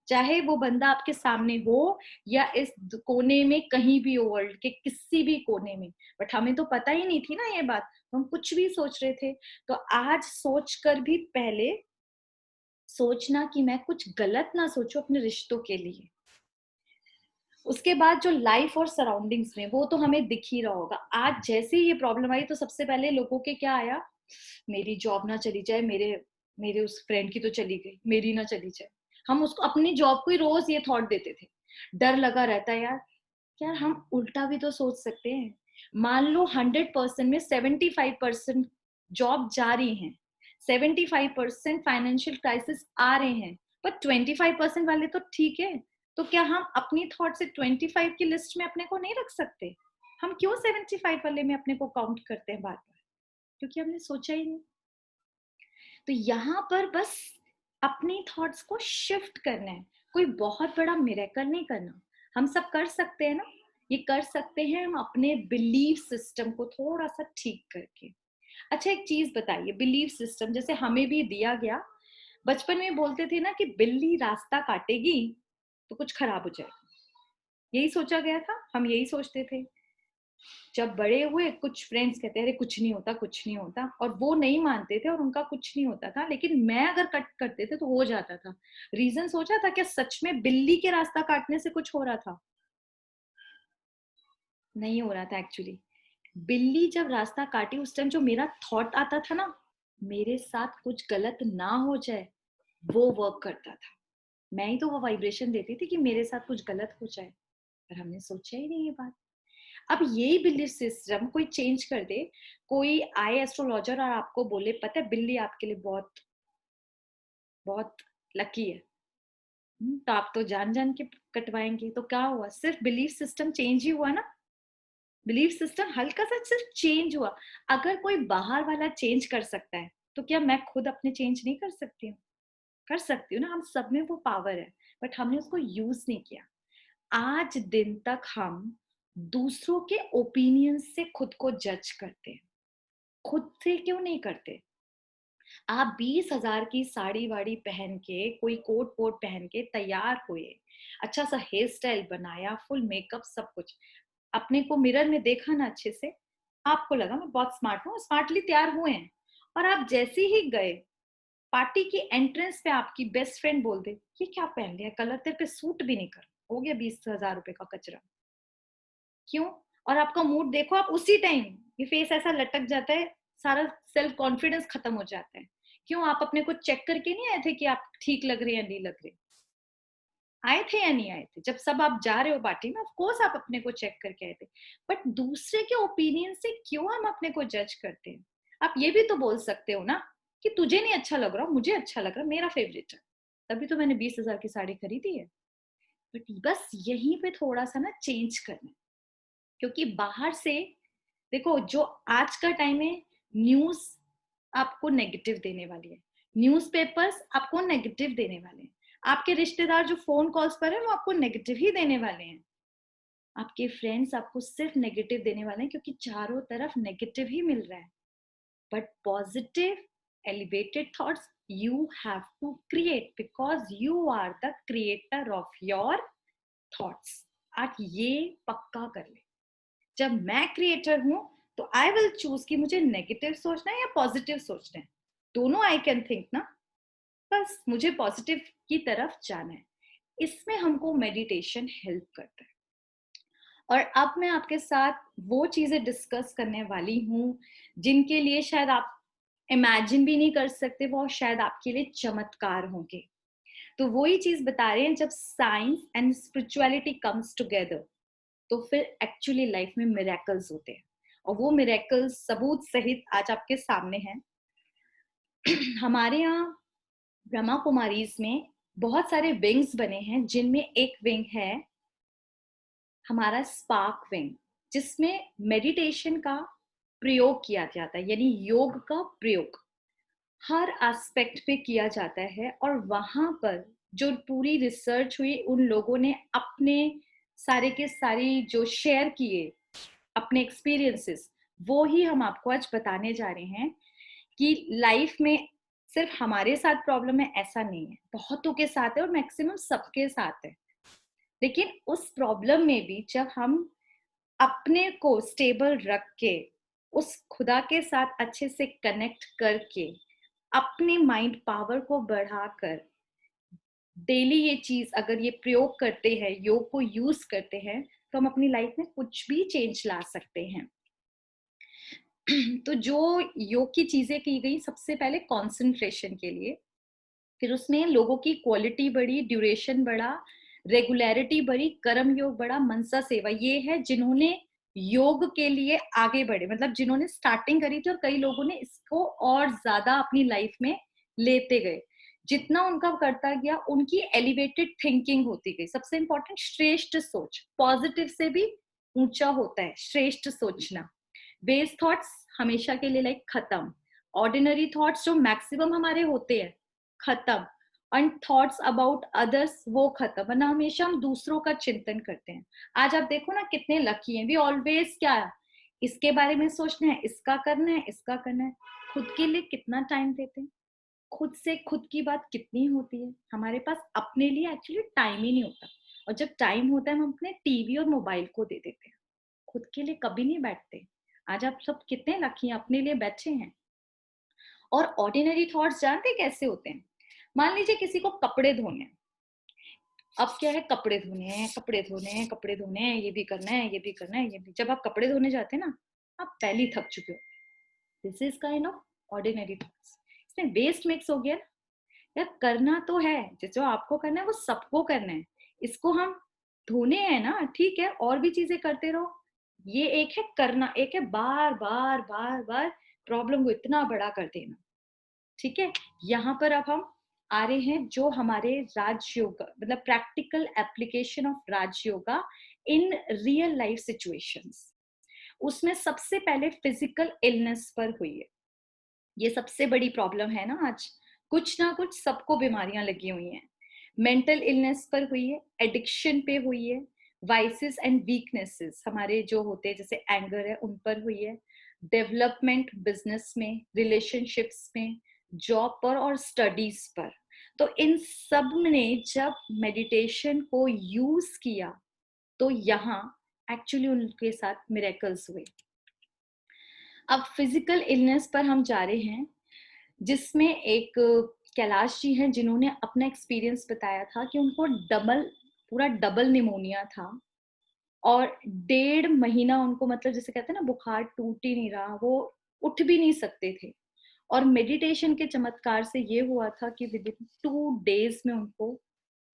चाहे वो बंदा आपके सामने हो या इस कोने में कहीं भी हो, वर्ल्ड के किसी भी कोने में। बट हमें तो पता ही नहीं थी ना ये बात, तो हम कुछ भी सोच रहे थे। तो आज सोच कर भी पहले सोचना कि मैं कुछ गलत ना सोचूं अपने रिश्तों के लिए। उसके बाद जो लाइफ और सराउंडिंग्स में, वो तो हमें दिख ही रहा होगा। आज जैसे ही ये प्रॉब्लम आई तो सबसे पहले लोगों के क्या आया, मेरी जॉब ना चली जाए, मेरे उस फ्रेंड की तो चली गई, मेरी ना चली जाए। हम उसको अपनी जॉब को ही रोज ये थॉट देते थे, डर लगा रहता है यार। यार हम उल्टा भी तो सोच सकते हैं। मान लो 100% में 75% जॉब जा रही हैं, 75% फाइनेंशियल क्राइसिस आ रहे हैं, पर 25% वाले तो ठीक है। तो क्या हम अपनी थॉट से 25 की लिस्ट में अपने को नहीं रख सकते? हम क्यों 75 वाले में अपने को काउंट करते हैं बार बार? क्योंकि हमने सोचा ही नहीं। तो यहाँ पर बस अपनी थॉट्स को शिफ्ट करना है, कोई बहुत बड़ा मिरेकल नहीं करना। हम सब कर सकते हैं ना, ये कर सकते हैं हम अपने बिलीफ सिस्टम को थोड़ा सा ठीक करके। अच्छा एक चीज बताइए, बिलीफ सिस्टम जैसे हमें भी दिया गया, बचपन में बोलते थे ना कि बिल्ली रास्ता काटेगी तो कुछ खराब हो जाएगा, यही सोचा गया था, हम यही सोचते थे। जब बड़े हुए कुछ फ्रेंड्स कहते हैं अरे कुछ नहीं होता कुछ नहीं होता, और वो नहीं मानते थे और उनका कुछ नहीं होता था, लेकिन मैं अगर कट करते थे तो हो जाता था। रीजन सोचा था क्या सच में बिल्ली के रास्ता काटने से कुछ हो रहा था? नहीं हो रहा था एक्चुअली। बिल्ली जब रास्ता काटी उस टाइम जो मेरा थॉट आता था ना, मेरे साथ कुछ गलत ना हो जाए, वो वर्क करता था। मैं ही तो वो वाइब्रेशन देती थी कि मेरे साथ कुछ गलत हो जाए, पर हमने सोचा ही नहीं ये बात। अब यही बिलीफ सिस्टम कोई चेंज कर दे, कोई आए एस्ट्रोलॉजर और आपको बोले पता है बिल्ली आपके लिए बहुत बहुत लकी है, तो आप तो जान जान के कटवाएंगे। तो क्या हुआ, सिर्फ बिलीफ सिस्टम चेंज ही हुआ ना, बिलीफ सिस्टम हल्का सा सिर्फ चेंज हुआ। अगर कोई बाहर वाला चेंज कर सकता है तो क्या मैं खुद अपने चेंज नहीं कर सकती हूँ? कर सकती हूँ ना, हम सब में वो पावर है, बट हमने उसको यूज नहीं किया। आज दिन तक हम दूसरों के ओपिनियन से खुद को जज करते हैं, खुद से क्यों नहीं करते? आप 20,000 की साड़ी वाड़ी पहन के, कोई कोट वोट पहन के तैयार हुए, अच्छा सा हेयर स्टाइल बनाया, फुल मेकअप सब कुछ, अपने को मिरर में देखा ना अच्छे से, आपको लगा मैं बहुत स्मार्ट हूँ, स्मार्टली तैयार हुए हैं, और आप जैसे ही गए पार्टी की एंट्रेंस पे आपकी बेस्ट फ्रेंड बोल दे ये क्या पहन लिया, कलर तेरे पे सूट भी नहीं कर, हो गया 20,000 रुपए का कचरा। क्यों? और आपका मूड देखो, आप उसी टाइम ये फेस ऐसा लटक जाता है, सारा सेल्फ कॉन्फिडेंस खत्म हो जाता है। क्यों? आप अपने को चेक करके नहीं आए थे कि आप ठीक लग रहे हैं या नहीं लग रहे? आए थे या नहीं आए थे? जब सब आप जा रहे हो पार्टी में, ऑफ कोर्स आप अपने को चेक करके आए थे, बट दूसरे के ओपिनियन से क्यों हम अपने को जज करते हैं? आप ये भी तो बोल सकते हो ना कि तुझे नहीं अच्छा लग रहा, मुझे अच्छा लग रहा, मेरा फेवरेट है, तभी तो मैंने 20,000 की साड़ी खरीदी है। बट बस यहीं पे थोड़ा सा ना चेंज करना है, क्योंकि बाहर से देखो जो आज का टाइम है, न्यूज आपको नेगेटिव देने वाली है, न्यूज़पेपर्स आपको नेगेटिव देने वाले हैं, आपके रिश्तेदार जो फोन कॉल्स पर है वो आपको नेगेटिव ही देने वाले हैं, आपके फ्रेंड्स आपको सिर्फ नेगेटिव देने वाले हैं, क्योंकि चारों तरफ नेगेटिव ही मिल रहा है। But positive elevated thoughts you have to create because you are the creator of your thoughts। आप ये पक्का कर ले, जब मैं क्रिएटर हूं तो आई विल चूज कि मुझे नेगेटिव सोचना है या पॉजिटिव सोचना है। दोनों आई कैन थिंक ना, बस मुझे पॉजिटिव की तरफ जाना है। इसमें हमको मेडिटेशन हेल्प करता है। और अब मैं आपके साथ वो चीजें डिस्कस करने वाली हूँ जिनके लिए शायद आप इमेजिन भी नहीं कर सकते, वो शायद आपके लिए चमत्कार होंगे। तो वही चीज बता रहे हैं, जब science and spirituality comes together तो फिर एक्चुअली लाइफ में मिरेकल्स होते हैं, और वो मिरेकल्स सबूत सहित आज आपके सामने हैं। हमारे यहाँ ब्रह्मा कुमारीज में बहुत सारे विंग्स बने हैं, जिनमें एक विंग है हमारा स्पार्क विंग, जिसमें मेडिटेशन का प्रयोग किया जाता है, यानी योग का प्रयोग हर एस्पेक्ट पे किया जाता है। और वहां पर जो पूरी रिसर्च हुई, उन लोगों ने अपने सारे के सारी जो शेयर किए अपने एक्सपीरियंसेस, वो ही हम आपको आज बताने जा रहे हैं कि लाइफ में सिर्फ हमारे साथ प्रॉब्लम है ऐसा नहीं है, बहुतों के साथ है और मैक्सिमम सबके साथ है। लेकिन उस प्रॉब्लम में भी जब हम अपने को स्टेबल रख के उस खुदा के साथ अच्छे से कनेक्ट करके अपने माइंड पावर को बढ़ाकर डेली ये चीज अगर ये प्रयोग करते हैं, योग को यूज करते हैं, तो हम अपनी लाइफ में कुछ भी चेंज ला सकते हैं। तो जो योग की चीजें की गई, सबसे पहले कंसंट्रेशन के लिए, फिर उसमें लोगों की क्वालिटी बढ़ी, ड्यूरेशन बढ़ा, रेगुलरिटी बढ़ी, कर्म योग बढ़ा, मनसा सेवा। ये है जिन्होंने योग के लिए आगे बढ़े, मतलब जिन्होंने स्टार्टिंग करी थी और कई लोगों ने इसको और ज्यादा अपनी लाइफ में लेते गए। जितना उनका करता गया, उनकी एलिवेटेड थिंकिंग होती गई। सबसे इंपॉर्टेंट श्रेष्ठ सोच, पॉजिटिव से भी ऊंचा होता है श्रेष्ठ सोचना। बेस थॉट्स हमेशा के लिए लाइक खत्म, ऑर्डिनरी थॉट्स जो मैक्सिमम हमारे होते हैं खत्म, एंड थॉट्स अबाउट अदर्स वो खत्म, वरना हमेशा हम दूसरों का चिंतन करते हैं। आज आप देखो ना कितने लकी हैं, वी ऑलवेज क्या इसके बारे में सोचना है, इसका करना है, इसका करना है। खुद के लिए कितना टाइम देते हैं, खुद से खुद की बात कितनी होती है। हमारे पास अपने लिए एक्चुअली टाइम ही नहीं होता, और जब टाइम होता है हम अपने टीवी और मोबाइल को दे देते हैं, खुद के लिए कभी नहीं बैठते। आज आप सब कितने लकी हैं, अपने लिए बैठे हैं। और ऑर्डिनरी थॉट्स जानते कैसे होते हैं? मान लीजिए किसी को कपड़े धोने, अब क्या है, कपड़े धोने हैं, कपड़े धोने हैं, कपड़े धोने हैं, ये भी करना है, ये भी करना है, ये भी। जब आप कपड़े धोने जाते हैं ना, आप पहले ही थक चुके हो। This is kind of ordinary thoughts. इसमें वेस्ट मिक्स हो गया। यार करना तो है, जो आपको करना है वो सबको करना है। इसको हम धोने हैं ना, ठीक है, और भी चीजें करते रहो। ये एक है करना, एक है बार बार बार बार प्रॉब्लम को इतना बड़ा कर देना। ठीक है, यहाँ पर अब हम आ रहे हैं जो हमारे राजयोग, मतलब practical application of Rajyoga in real life situations. उसमें सबसे पहले फिजिकल इलनेस पर हुई है। ये सबसे बड़ी प्रॉब्लम है ना आज, कुछ ना कुछ सबको बीमारियां लगी हुई हैं। मेंटल इलनेस पर हुई है, एडिक्शन पे हुई है, वाइसेस एंड वीकनेसेस हमारे जो होते हैं जैसे एंगर है उन पर हुई है, डेवलपमेंट बिजनेस में, रिलेशनशिप्स में, जॉब पर और स्टडीज पर। तो इन सब ने जब मेडिटेशन को यूज किया तो यहाँ एक्चुअली उनके साथ मिरेकल्स हुए। अब फिजिकल इलनेस पर हम जा रहे हैं, जिसमें एक कैलाश जी हैं जिन्होंने अपना एक्सपीरियंस बताया था कि उनको पूरा डबल निमोनिया था, और 1.5 महीना उनको, मतलब जैसे कहते हैं ना, बुखार टूट ही नहीं रहा, वो उठ भी नहीं सकते थे। और मेडिटेशन के चमत्कार से ये हुआ था कि विद इन 2 डेज में उनको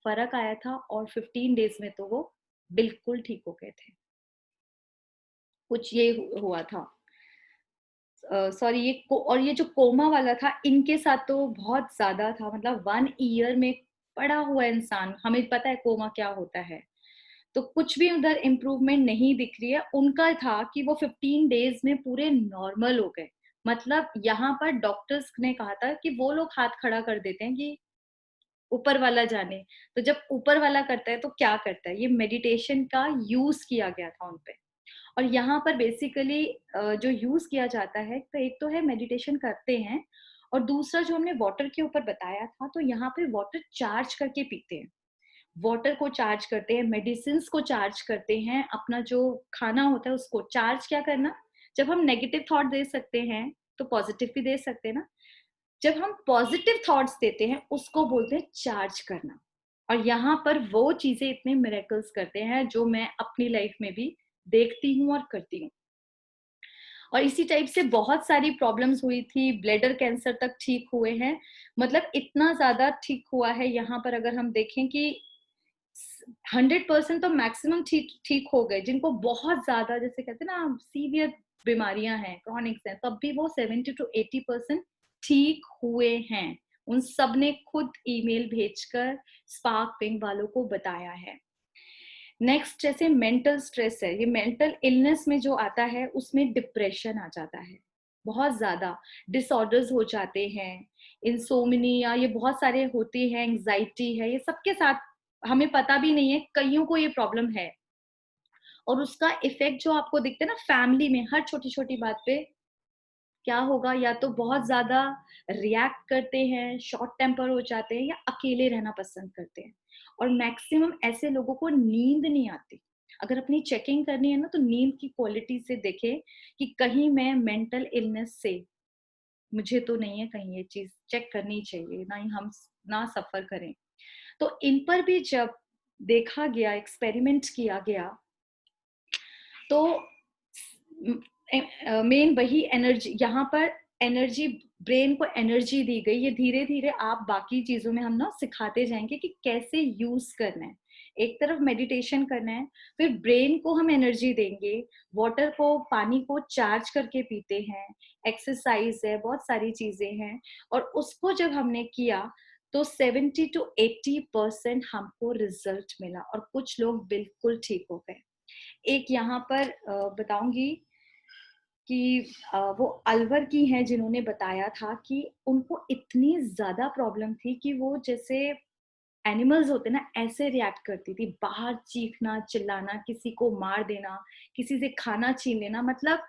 फर्क आया था, और 15 डेज में तो वो बिल्कुल ठीक हो गए थे। कुछ ये हुआ था, सॉरी और ये जो कोमा वाला था, इनके साथ तो बहुत ज्यादा था, मतलब 1 ईयर में पड़ा हुआ इंसान, हमें पता है कोमा क्या होता है, तो कुछ भी उधर इम्प्रूवमेंट नहीं दिख रही है। उनका था कि वो 15 डेज में पूरे नॉर्मल हो गए। मतलब यहाँ पर डॉक्टर्स ने कहा था कि वो लोग हाथ खड़ा कर देते हैं कि ऊपर वाला जाने। तो जब ऊपर वाला करता है तो क्या करता है, ये मेडिटेशन का यूज किया गया था उन पे। और यहाँ पर बेसिकली जो यूज किया जाता है, तो एक तो है मेडिटेशन करते हैं, और दूसरा जो हमने वाटर के ऊपर बताया था, तो यहाँ पे वाटर चार्ज करके पीते हैं। वाटर को चार्ज करते हैं, मेडिसिन को चार्ज करते हैं, अपना जो खाना होता है उसको चार्ज क्या करना। जब हम नेगेटिव थॉट दे सकते हैं तो पॉजिटिव भी दे सकते हैं ना। जब हम पॉजिटिव थॉट्स देते हैं उसको बोलते हैं चार्ज करना। और यहाँ पर वो चीजें इतने मिरेकल्स करते हैं जो मैं अपनी लाइफ में भी देखती हूँ और करती हूँ। और इसी टाइप से बहुत सारी प्रॉब्लम्स हुई थी, ब्लैडर कैंसर तक ठीक हुए हैं। मतलब इतना ज्यादा ठीक हुआ है यहाँ पर, अगर हम देखें कि 100% तो मैक्सिमम ठीक हो गए। जिनको बहुत ज्यादा जैसे कहते हैं ना सीवियर बीमारियां हैं, क्रॉनिक्स हैं, तब भी वो 70 to 80% ठीक हुए हैं। उन सब ने खुद ईमेल भेजकर स्पार्क पिंक वालों को बताया है। नेक्स्ट जैसे मेंटल स्ट्रेस है, ये मेंटल इलनेस में जो आता है उसमें डिप्रेशन आ जाता है, बहुत ज्यादा डिसऑर्डर्स हो जाते हैं, इंसोम्निया, ये बहुत सारे होते हैं, एंजाइटी है, ये सबके साथ हमें पता भी नहीं है, कईयों को ये प्रॉब्लम है। और उसका इफेक्ट जो आपको दिखता है ना फैमिली में, हर छोटी छोटी बात पे क्या होगा, या तो बहुत ज्यादा रिएक्ट करते हैं, शॉर्ट टेम्पर हो जाते हैं, या अकेले रहना पसंद करते हैं। और मैक्सिमम ऐसे लोगों को नींद नहीं आती। अगर अपनी चेकिंग करनी है ना, तो नींद की क्वालिटी से देखे कि कहीं मैं मेंटल इलनेस से, मुझे तो नहीं है, कहीं ये चीज चेक करनी चाहिए, ना ही हम ना सफर करें। तो इन पर भी जब देखा गया, एक्सपेरिमेंट किया गया, तो मेन वही एनर्जी, यहाँ पर एनर्जी, ब्रेन को एनर्जी दी गई। ये धीरे धीरे आप बाकी चीजों में हम ना सिखाते जाएंगे कि कैसे यूज करना है। एक तरफ मेडिटेशन करना है, फिर ब्रेन को हम एनर्जी देंगे, वाटर को, पानी को चार्ज करके पीते हैं, एक्सरसाइज है, बहुत सारी चीजें हैं। और उसको जब हमने किया तो 70 to 80% हमको रिजल्ट मिला, और कुछ लोग बिल्कुल ठीक हो गए। एक यहाँ पर बताऊंगी कि वो अलवर की हैं जिन्होंने बताया था कि उनको इतनी ज्यादा प्रॉब्लम थी कि वो जैसे एनिमल्स होते ना ऐसे रिएक्ट करती थी, बाहर चीखना, चिल्लाना, किसी को मार देना, किसी से खाना छीन लेना, मतलब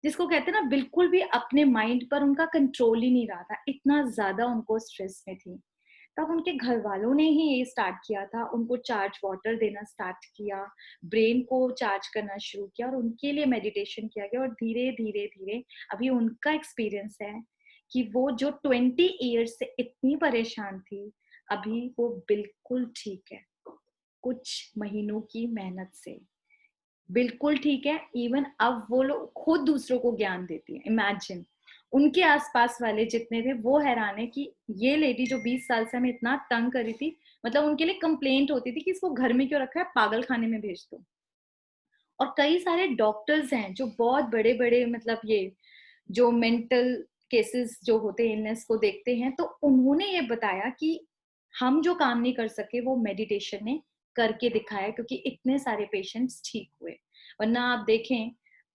जिसको कहते हैं ना बिल्कुल भी अपने माइंड पर उनका कंट्रोल ही नहीं रहा था, इतना ज्यादा उनको स्ट्रेस में थी। तब उनके घर वालों ने ही ये स्टार्ट किया था, उनको चार्ज वाटर देना स्टार्ट किया, ब्रेन को चार्ज करना शुरू किया, और उनके लिए मेडिटेशन किया गया। और धीरे धीरे धीरे अभी उनका एक्सपीरियंस है कि वो जो 20 ईयर्स से इतनी परेशान थी, अभी वो बिल्कुल ठीक है, कुछ महीनों की मेहनत से बिल्कुल ठीक है। इवन अब वो लोग खुद दूसरों को ज्ञान देती है। इमेजिन, उनके आसपास वाले जितने थे वो हैरान है कि ये लेडी जो 20 साल से हमें इतना तंग करी थी, मतलब उनके लिए कंप्लेंट होती थी कि इसको घर में क्यों रखा है, पागल खाने में भेज दो। और कई सारे डॉक्टर्स हैं जो बहुत बड़े बड़े, मतलब ये जो मेंटल केसेस जो होते हैं, इलनेस को देखते हैं, तो उन्होंने ये बताया कि हम जो काम नहीं कर सके वो मेडिटेशन ने करके दिखाया, क्योंकि इतने सारे पेशेंट्स ठीक हुए। वरना आप देखें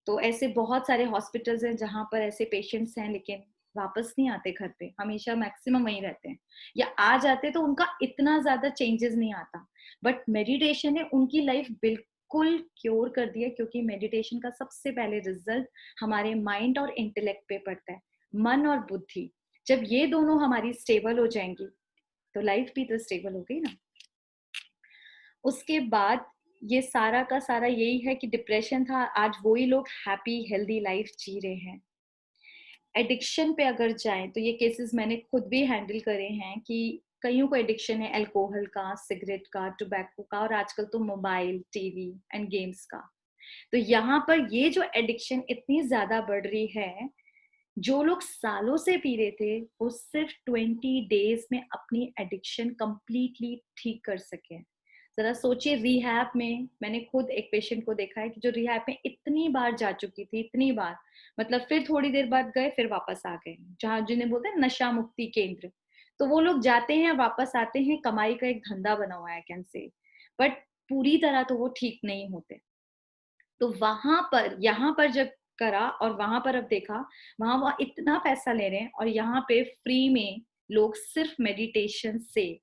तो ऐसे बहुत सारे हॉस्पिटल्स हैं जहां पर ऐसे पेशेंट्स हैं लेकिन वापस नहीं आते घर पे, हमेशा मैक्सिमम वहीं रहते हैं, या आ जाते तो उनका इतना ज्यादा चेंजेस नहीं आता। बट मेडिटेशन ने उनकी लाइफ बिल्कुल क्योर कर दिया, क्योंकि मेडिटेशन का सबसे पहले रिजल्ट हमारे माइंड और इंटेलेक्ट पे पड़ता है, मन और बुद्धि। जब ये दोनों हमारी स्टेबल हो जाएंगी तो लाइफ भी तो स्टेबल हो गई ना। उसके बाद ये सारा का सारा यही है कि डिप्रेशन था, आज वही लोग हैप्पी हेल्दी लाइफ जी रहे हैं। एडिक्शन पे अगर जाएं तो ये केसेस मैंने खुद भी हैंडल करे हैं कि कईयों को एडिक्शन है अल्कोहल का, सिगरेट का, टोबैको का, और आजकल तो मोबाइल, टीवी एंड गेम्स का। तो यहाँ पर ये जो एडिक्शन इतनी ज्यादा बढ़ रही है, जो लोग सालों से पी रहे थे वो सिर्फ 20 डेज में अपनी एडिक्शन कंप्लीटली ठीक कर सके। जरा सोचिए, रिहैब में मैंने खुद एक पेशेंट को देखा है कि जो रिहैब में इतनी बार जा चुकी थी, इतनी बार, मतलब फिर थोड़ी देर बाद गए, फिर वापस आ गए, जहाँ जिन्हें बोलते हैं नशा मुक्ति केंद्र। तो वो लोग जाते हैं, वापस आते हैं, कमाई का एक धंधा बना हुआ है कैन से, बट पूरी तरह तो वो ठीक नहीं होते। तो वहां पर, यहाँ पर जब करा और वहां पर अब देखा, वहां वह इतना पैसा ले रहे हैं और यहाँ पे फ्री में लोग सिर्फ मेडिटेशन से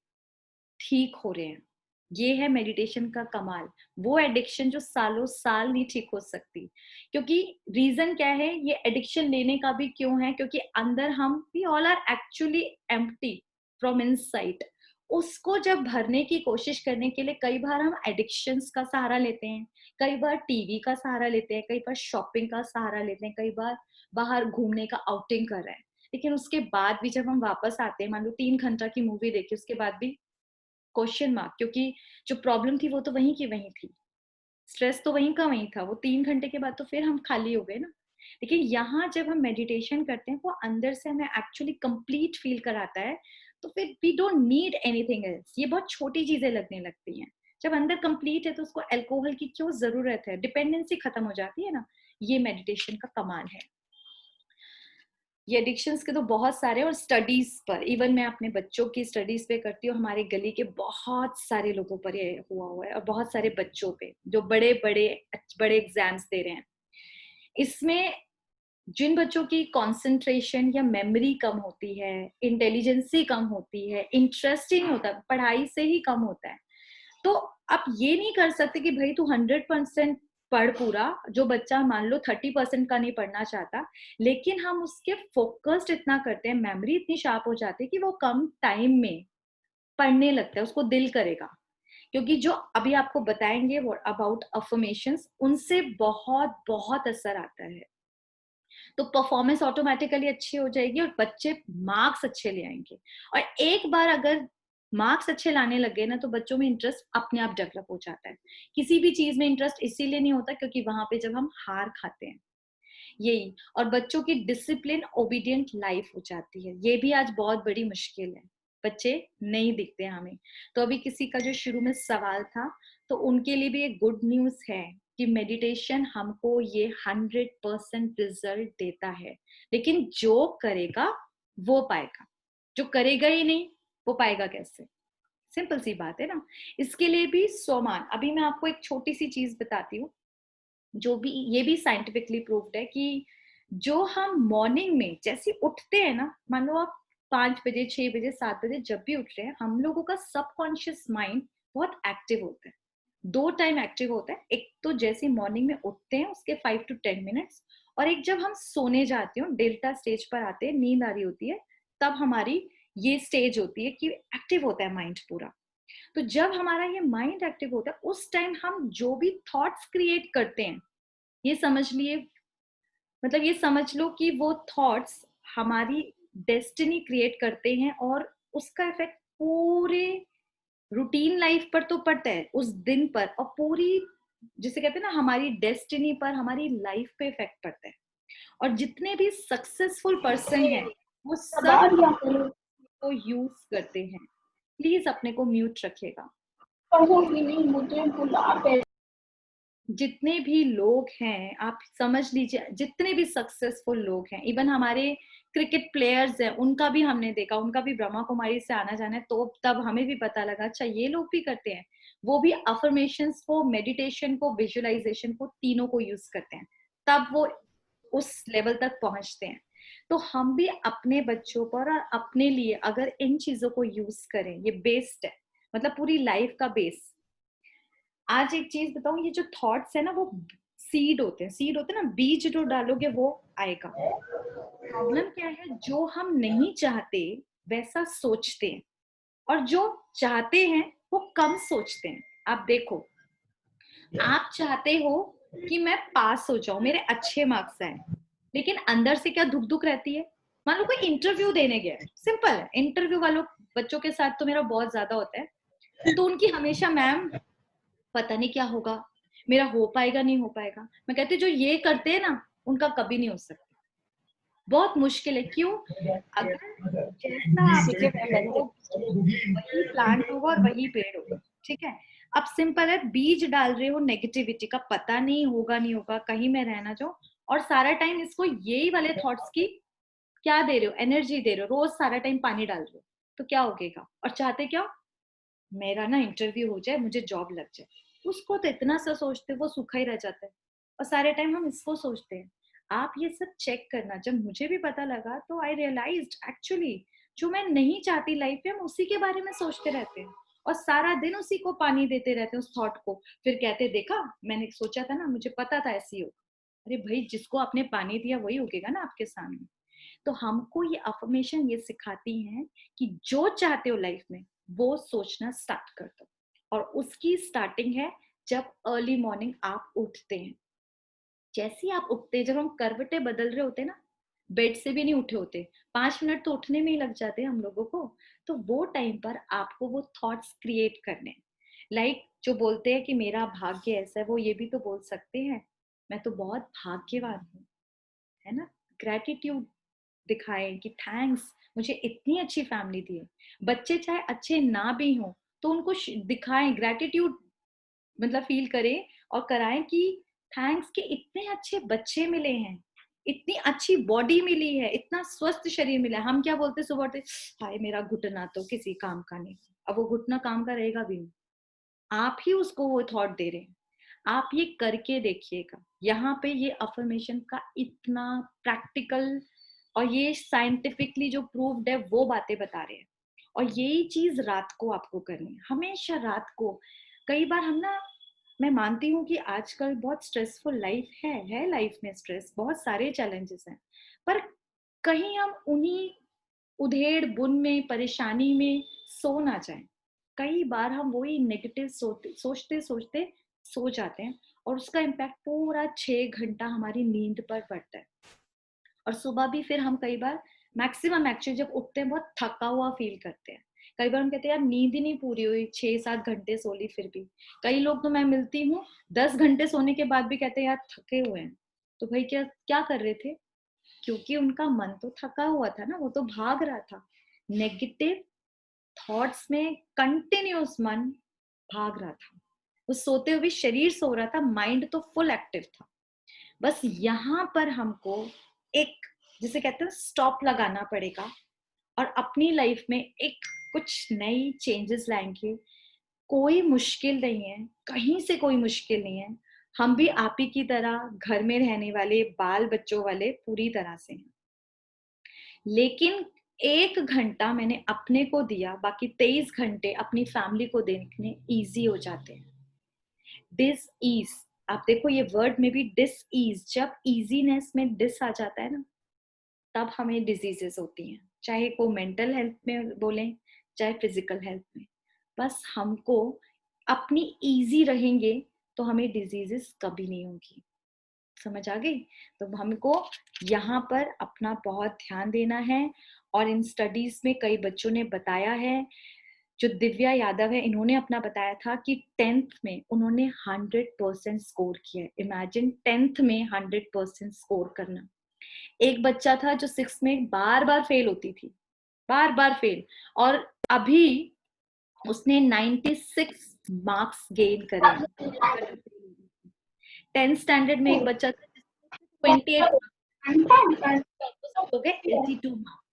ठीक हो रहे हैं। ये है मेडिटेशन का कमाल। वो एडिक्शन जो सालों साल नहीं ठीक हो सकती, क्योंकि रीजन क्या है, ये एडिक्शन लेने का भी क्यों है, क्योंकि अंदर हम we all are actually empty from inside. उसको जब भरने की कोशिश करने के लिए कई बार हम एडिक्शंस का सहारा लेते हैं, कई बार टीवी का सहारा लेते हैं, कई बार शॉपिंग का सहारा लेते हैं, कई बार बाहर घूमने का आउटिंग कर रहे हैं। लेकिन उसके बाद भी जब हम वापस आते हैं, मान लो 3 घंटा की मूवी देखी, उसके बाद भी क्वेश्चन मार्क, क्योंकि जो प्रॉब्लम थी वो तो वहीं की वहीं थी, स्ट्रेस तो वहीं का वहीं था। वो 3 घंटे के बाद तो फिर हम खाली हो गए ना। लेकिन यहाँ जब हम मेडिटेशन करते हैं, वो अंदर से हमें एक्चुअली कंप्लीट फील कराता है, तो फिर we don't need anything else. ये बहुत छोटी चीजें लगने लगती हैं। जब अंदर कंप्लीट है तो उसको अल्कोहल की क्यों जरूरत है, डिपेंडेंसी खत्म हो जाती है ना। ये मेडिटेशन का कमाल है। ये एडिक्शंस के तो बहुत सारे, और स्टडीज पर, इवन मैं अपने बच्चों की स्टडीज पे करती हूँ, हमारे गली के बहुत सारे लोगों पर ये हुआ है, और बहुत सारे बच्चों पे जो बड़े बड़े बड़े एग्जाम्स दे रहे हैं। इसमें जिन बच्चों की कंसंट्रेशन या मेमोरी कम होती है, इंटेलिजेंसी कम होती है, इंटरेस्ट ही नहीं होता, पढ़ाई से ही कम होता है, तो आप ये नहीं कर सकते कि भाई तू 100% पढ़ पूरा। जो बच्चा मान लो 30% का नहीं पढ़ना चाहता, लेकिन हम उसके फोकस्ड इतना करते हैं, मेमोरी इतनी शार्प हो जाती है कि वो कम टाइम में पढ़ने लगता है, उसको दिल करेगा। क्योंकि जो अभी आपको बताएंगे अबाउट अफर्मेशंस, उनसे बहुत बहुत असर आता है। तो परफॉर्मेंस ऑटोमेटिकली अच्छी हो जाएगी और बच्चे मार्क्स अच्छे ले आएंगे। और एक बार अगर मार्क्स अच्छे लाने लगे ना, तो बच्चों में इंटरेस्ट अपने आप डेवलप हो जाता है। किसी भी चीज में इंटरेस्ट इसीलिए नहीं होता क्योंकि वहां पे जब हम हार खाते हैं, यही। और बच्चों की डिसिप्लिन ओबीडियंट लाइफ हो जाती है, ये भी आज बहुत बड़ी मुश्किल है। बच्चे नहीं दिखते हमें। तो अभी किसी का जो शुरू में सवाल था, तो उनके लिए भी एक गुड न्यूज है कि मेडिटेशन हमको ये 100% रिजल्ट देता है। लेकिन जो करेगा वो पाएगा, जो करेगा ही नहीं वो पाएगा कैसे? सिंपल सी बात है ना। इसके लिए भी सोमान, अभी मैं आपको एक छोटी सी चीज बताती हूँ, जो भी ये भी साइंटिफिकली प्रूव्ड है कि जो हम मॉर्निंग में जैसे उठते हैं ना, मान लो आप 5 बजे, 6 बजे, 7 बजे जब भी उठ रहे हैं, हम लोगों का सबकॉन्शियस माइंड बहुत एक्टिव होता है। 2 टाइम एक्टिव होता है, एक तो जैसे मॉर्निंग में उठते हैं उसके 5 to 10 मिनट्स, और एक जब हम सोने जाते हो, डेल्टा स्टेज पर आते हैं, नींद आ रही होती है, तब हमारी ये स्टेज होती है कि एक्टिव होता है माइंड पूरा। तो जब हमारा ये माइंड एक्टिव होता है, उस टाइम हम जो भी थॉट्स क्रिएट करते हैं, ये समझ लिए, मतलब ये समझ लो कि वो थॉट्स हमारी डेस्टिनी क्रिएट करते हैं, और उसका इफेक्ट पूरे रूटीन लाइफ पर तो पड़ता है, उस दिन पर, और पूरी जिसे कहते हैं ना हमारी डेस्टिनी पर, हमारी लाइफ पे इफेक्ट पड़ता है। और जितने भी सक्सेसफुल पर्सन हैं वो सब को यूज करते हैं। प्लीज अपने को म्यूट रखिएगा। जितने भी लोग हैं आप समझ लीजिए, जितने भी सक्सेसफुल लोग हैं, इवन हमारे क्रिकेट प्लेयर्स हैं, उनका भी हमने देखा, उनका भी ब्रह्मा कुमारी से आना जाना है, तो तब हमें भी पता लगा अच्छा ये लोग भी करते हैं। वो भी अफर्मेशंस को, मेडिटेशन को, विजुअलाइजेशन को, तीनों को यूज करते हैं, तब वो उस लेवल तक पहुंचते हैं। तो हम भी अपने बच्चों पर और अपने लिए अगर इन चीजों को यूज करें, ये बेस्ड है, मतलब पूरी लाइफ का बेस। आज एक चीज बताऊं, ये जो थॉट्स है ना, वो सीड होते हैं, सीड होते हैं ना, बीज जो डालोगे वो आएगा। प्रॉब्लम क्या है, जो हम नहीं चाहते वैसा सोचते हैं, और जो चाहते हैं वो कम सोचते हैं। आप देखो, आप चाहते हो कि मैं पास हो जाऊं, मेरे अच्छे मार्क्स आए, लेकिन अंदर से क्या दुख दुख रहती है। मान लो कोई इंटरव्यू देने गया, सिंपल है, इंटरव्यू वालों बच्चों के साथ तो मेरा बहुत ज्यादा होता है, तो उनकी हमेशा मैम पता नहीं क्या होगा, मेरा हो पाएगा नहीं हो पाएगा। मैं कहती जो ये करते हैं ना उनका कभी नहीं हो सकता, बहुत मुश्किल है। क्यों? अगर जैसा आप वही प्लांट होगा और वही पेड़ होगा, ठीक है। अब सिंपल है, बीज डाल रहे हो नेगेटिविटी का, पता नहीं होगा नहीं होगा, कहीं मैं रहना जाऊं, और सारा टाइम इसको यही वाले थॉट्स की क्या दे रहे हो, एनर्जी दे रहे हो, रोज सारा टाइम पानी डाल रहे हो, तो क्या होगेगा। और चाहते क्या, मेरा ना इंटरव्यू हो जाए, मुझे जॉब लग जाए। उसको तो इतना सा सोचते वो सूखा ही रह जाता है, और सारे टाइम हम इसको सोचते हैं। आप ये सब चेक करना, जब मुझे भी पता लगा तो आई रियलाइज्ड एक्चुअली जो मैं नहीं चाहती लाइफ में, हम उसी के बारे में सोचते रहते हैं, और सारा दिन उसी को पानी देते रहते हैं, उस थॉट को। फिर कहते देखा मैंने सोचा था ना, मुझे पता था ऐसी हो। अरे भाई, जिसको आपने पानी दिया वही उगेगा ना आपके सामने। तो हमको ये अफर्मेशन ये सिखाती हैं कि जो चाहते हो लाइफ में वो सोचना स्टार्ट कर दो। और उसकी स्टार्टिंग है जब अर्ली मॉर्निंग आप उठते हैं। जैसे ही आप उठते हैं, जब हम करवटें बदल रहे होते हैं ना, बेड से भी नहीं उठे होते, 5 मिनट तो उठने में ही लग जाते हैं हम लोगों को। तो वो टाइम पर आपको वो थॉट्स क्रिएट करने, लाइक जो बोलते हैं कि मेरा भाग्य ऐसा है, वो ये भी तो बोल सकते हैं मैं तो बहुत भाग्यवान हूँ, है ना। ग्रेटिट्यूड दिखाएं कि थैंक्स, मुझे इतनी अच्छी फैमिली दी है। बच्चे चाहे अच्छे ना भी हों तो उनको दिखाएं, ग्रेटिट्यूड मतलब फील करें और कराएं कि थैंक्स कि इतने अच्छे बच्चे मिले हैं, इतनी अच्छी बॉडी मिली है, इतना स्वस्थ शरीर मिला है। हम क्या बोलते सुबह उठते, हाय मेरा घुटना तो किसी काम का नहीं। अब वो घुटना काम का रहेगा भी नहीं, आप ही उसको वो थॉट दे रहे हैं। आप ये करके देखिएगा। यहाँ पे ये अफर्मेशन का इतना प्रैक्टिकल और ये साइंटिफिकली जो प्रूव्ड है वो बातें बता रहे हैं। और यही चीज रात को आपको करनी है, हमेशा रात को। कई बार हम ना, मैं मानती हूँ कि आजकल बहुत स्ट्रेसफुल लाइफ है लाइफ में स्ट्रेस, बहुत सारे चैलेंजेस हैं, पर कहीं हम उन्हीं उधेड़ बुन में, परेशानी में सो ना जाएं। कई बार हम वही नेगेटिव सोचते सोचते सो जाते हैं और उसका इम्पैक्ट पूरा 6 घंटा हमारी नींद पर पड़ता है। और सुबह भी फिर हम कई बार मैक्सिमम एक्चुअली जब उठते हैं बहुत थका हुआ फील करते हैं। कई बार हम कहते हैं यार नींद ही नहीं पूरी हुई, 6-7 घंटे सो ली फिर भी। कई लोग तो मैं मिलती हूँ 10 घंटे सोने के बाद भी कहते हैं यार थके हुए हैं। तो भाई क्या क्या कर रहे थे? क्योंकि उनका मन तो थका हुआ था ना, वो तो भाग रहा था नेगेटिव थॉट्स में, कंटिन्यूअस मन भाग रहा था। वो सोते हुए शरीर सो रहा था, माइंड तो फुल एक्टिव था। बस यहाँ पर हमको एक, जिसे कहते हैं स्टॉप लगाना पड़ेगा और अपनी लाइफ में एक कुछ नई चेंजेस लाएंगे। कोई मुश्किल नहीं है, कहीं से कोई मुश्किल नहीं है। हम भी आप ही की तरह घर में रहने वाले, बाल बच्चों वाले पूरी तरह से हैं। लेकिन 1 घंटा मैंने अपने को दिया, बाकी 23 घंटे अपनी फैमिली को देखने इजी हो जाते हैं। डिस ईज, आप देखो ये वर्ड में भी डिस ईज, जब इजीनेस में डिस आ जाता है ना, तब हमें डिजीजेस होती हैं, चाहे वो मेंटल हेल्थ में बोलें चाहे फिजिकल हेल्थ में। बस हमको अपनी इजी रहेंगे तो हमें डिजीजेस कभी नहीं होगी। समझ आ गई? तो हमको यहाँ पर अपना बहुत ध्यान देना है। और इन स्टडीज में कई बच्चों ने बताया है, जो दिव्या यादव है इन्होंने अपना बताया था कि 10th में उन्होंने 100% स्कोर किया है। इमेजिन 10th में 100% स्कोर करना। एक बच्चा था जो 6th में बार बार फेल होती थी, बार बार फेल, और अभी उसने 96 मार्क्स गेन करे। 10th स्टैंडर्ड में एक बच्चा था जिसको 28 हो गए 82 मार्क्स।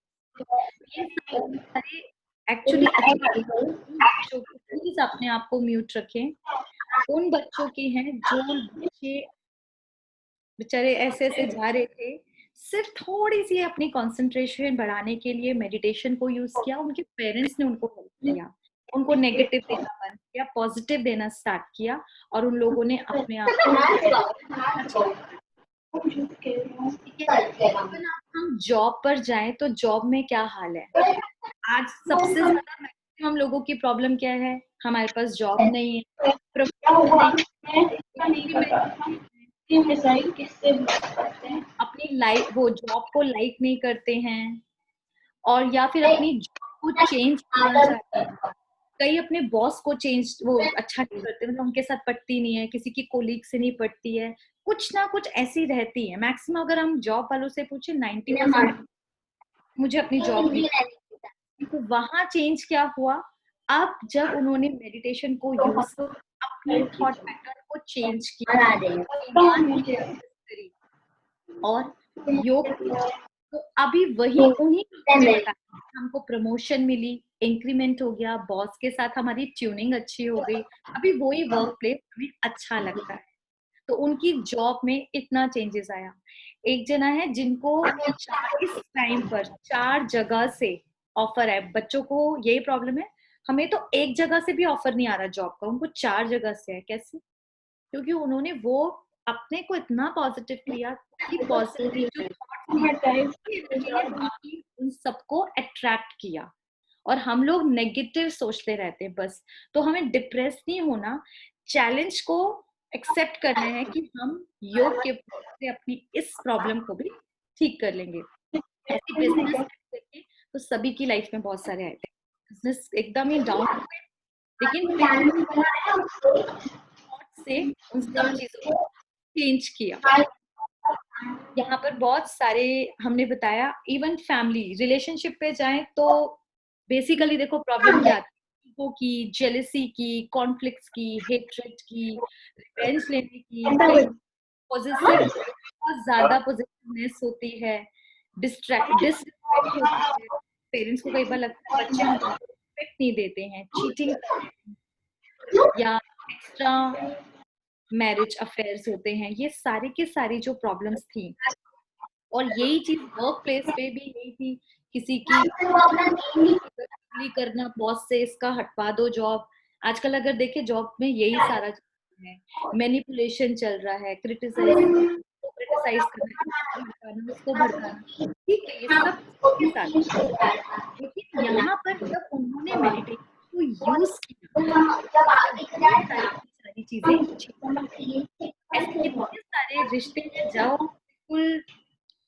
ये सारे एक्चुअली बच्चों को, प्लीज अपने आप को म्यूट रखें, उन बच्चों की हैं जो बच्चे बेचारे ऐसे ऐसे जा रहे थे, सिर्फ थोड़ी सी अपनी कंसंट्रेशन बढ़ाने के लिए मेडिटेशन को यूज किया। उनके पेरेंट्स ने उनको हेल्प किया, उनको नेगेटिव देना बंद किया, पॉजिटिव देना स्टार्ट किया, और उन लोगों ने अपने आप को। ठीक है, हम जॉब पर जाएं तो जॉब में क्या हाल है? आज सबसे ज्यादा मैक्सिमम लोगों की प्रॉब्लम क्या है? हमारे पास जॉब नहीं है, अपनी लाइफ, वो जॉब को लाइक नहीं करते हैं, और या फिर अपनी जॉब को चेंज करना चाहते हैं। कई अपने बॉस को चेंज, वो अच्छा नहीं करते, मतलब उनके साथ पटती नहीं है, किसी की कोलीग से नहीं पटती है, कुछ ना कुछ ऐसी रहती है। मैक्सिमम अगर हम जॉब वालों से पूछे 90% मुझे अपनी जॉब नहीं। तो वहां चेंज क्या हुआ? अब जब उन्होंने मेडिटेशन को यूज अपनी थॉट पैटर्न को चेंज किया और योग, तो अभी वही उन्हीं ने बताया, हमको प्रमोशन मिली, इंक्रीमेंट हो गया, बॉस के साथ हमारी ट्यूनिंग अच्छी हो गई, अभी वही वर्क प्लेस हमें अच्छा लगता है। तो उनकी जॉब में इतना चेंजेस आया। एक जना है जिनको इस टाइम पर 4 जगह से ऑफर है, बच्चों को यही प्रॉब्लम है, हमें तो एक जगह से भी ऑफर नहीं आ रहा जॉब का, उनको 4 जगह से है। कैसे? क्योंकि उन्होंने वो अपने को इतना पॉजिटिव किया कि पॉजिटिव जो थॉट्स ने बाकी उन सबको अट्रैक्ट किया। और हम लोग नेगेटिव सोचते रहते हैं बस। तो हमें डिप्रेस नहीं होना, चैलेंज को एक्सेप्ट करना है कि हम योग के से अपनी इस प्रॉब्लम को भी ठीक कर लेंगे। ऐसे बिजनेस करके तो सभी की लाइफ में बहुत सारे आए थे, बिजनेस एकदम ही डाउन हुए, लेकिन से उन सब चीजों को चेंज किया। यहाँ पर बहुत सारे हमने बताया, इवन फैमिली रिलेशनशिप पे जाएं तो बेसिकली देखो प्रॉब्लम क्या आती है, ईगो की, जेलसी की, कॉन्फ्लिक्ट्स की, हेट्रेड की, रिवेंज लेने की, पॉजिटिव, बहुत ज्यादा पॉजिटिवनेस होती है, डिसरिस्पेक्ट होती है। पेरेंट्स को कई बार लगता है बच्चे हमको रिस्पेक्ट नहीं देते हैं, चीटिंग या एक्स्ट्रा मैरिज अफेयर्स होते हैं। ये सारी की सारी जो प्रॉब्लम्स थी, और यही चीज वर्क प्लेस पे भी यही थी, किसी की करना, बॉस से इसका हटवा दो जॉब। आजकल अगर देखे जॉब में यही सारा है, मैनिपुलेशन चल रहा है, क्रिटिसाइज करना, उसको भड़काना। ठीक है, ये सब के साथ, लेकिन यहाँ पर जब उन्होंने मेडिटेशन को यूज किया, सारी चीजें ऐसे कितने सारे रिश्ते हैं जाओ बिल्कुल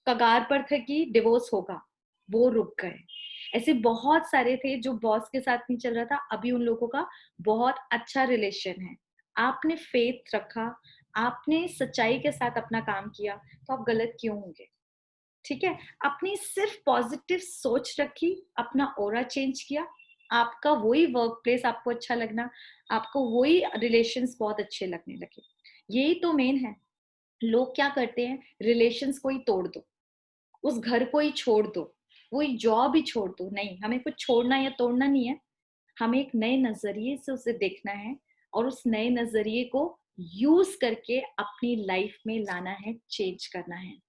कगार पर थे कि डिवोर्स होगा, वो रुक गए। ऐसे बहुत सारे थे जो बॉस के साथ नहीं चल रहा था, अभी उन लोगों का बहुत अच्छा रिलेशन है। आपने फेथ रखा, आपने सच्चाई के साथ अपना काम किया, तो आप गलत क्यों होंगे? ठीक है, अपनी सिर्फ पॉजिटिव सोच रखी, अपना ऑरा चेंज किया, आपका वही वर्क प्लेस आपको अच्छा लगना, आपको वही रिलेशंस बहुत अच्छे लगने लगे। यही तो मेन है। लोग क्या करते हैं, रिलेशंस को ही तोड़ दो, उस घर को ही छोड़ दो, वही जॉब ही छोड़ दो। नहीं, हमें कुछ छोड़ना या तोड़ना नहीं है, हमें एक नए नजरिए से उसे देखना है और उस नए नजरिए को यूज करके अपनी लाइफ में लाना है, चेंज करना है।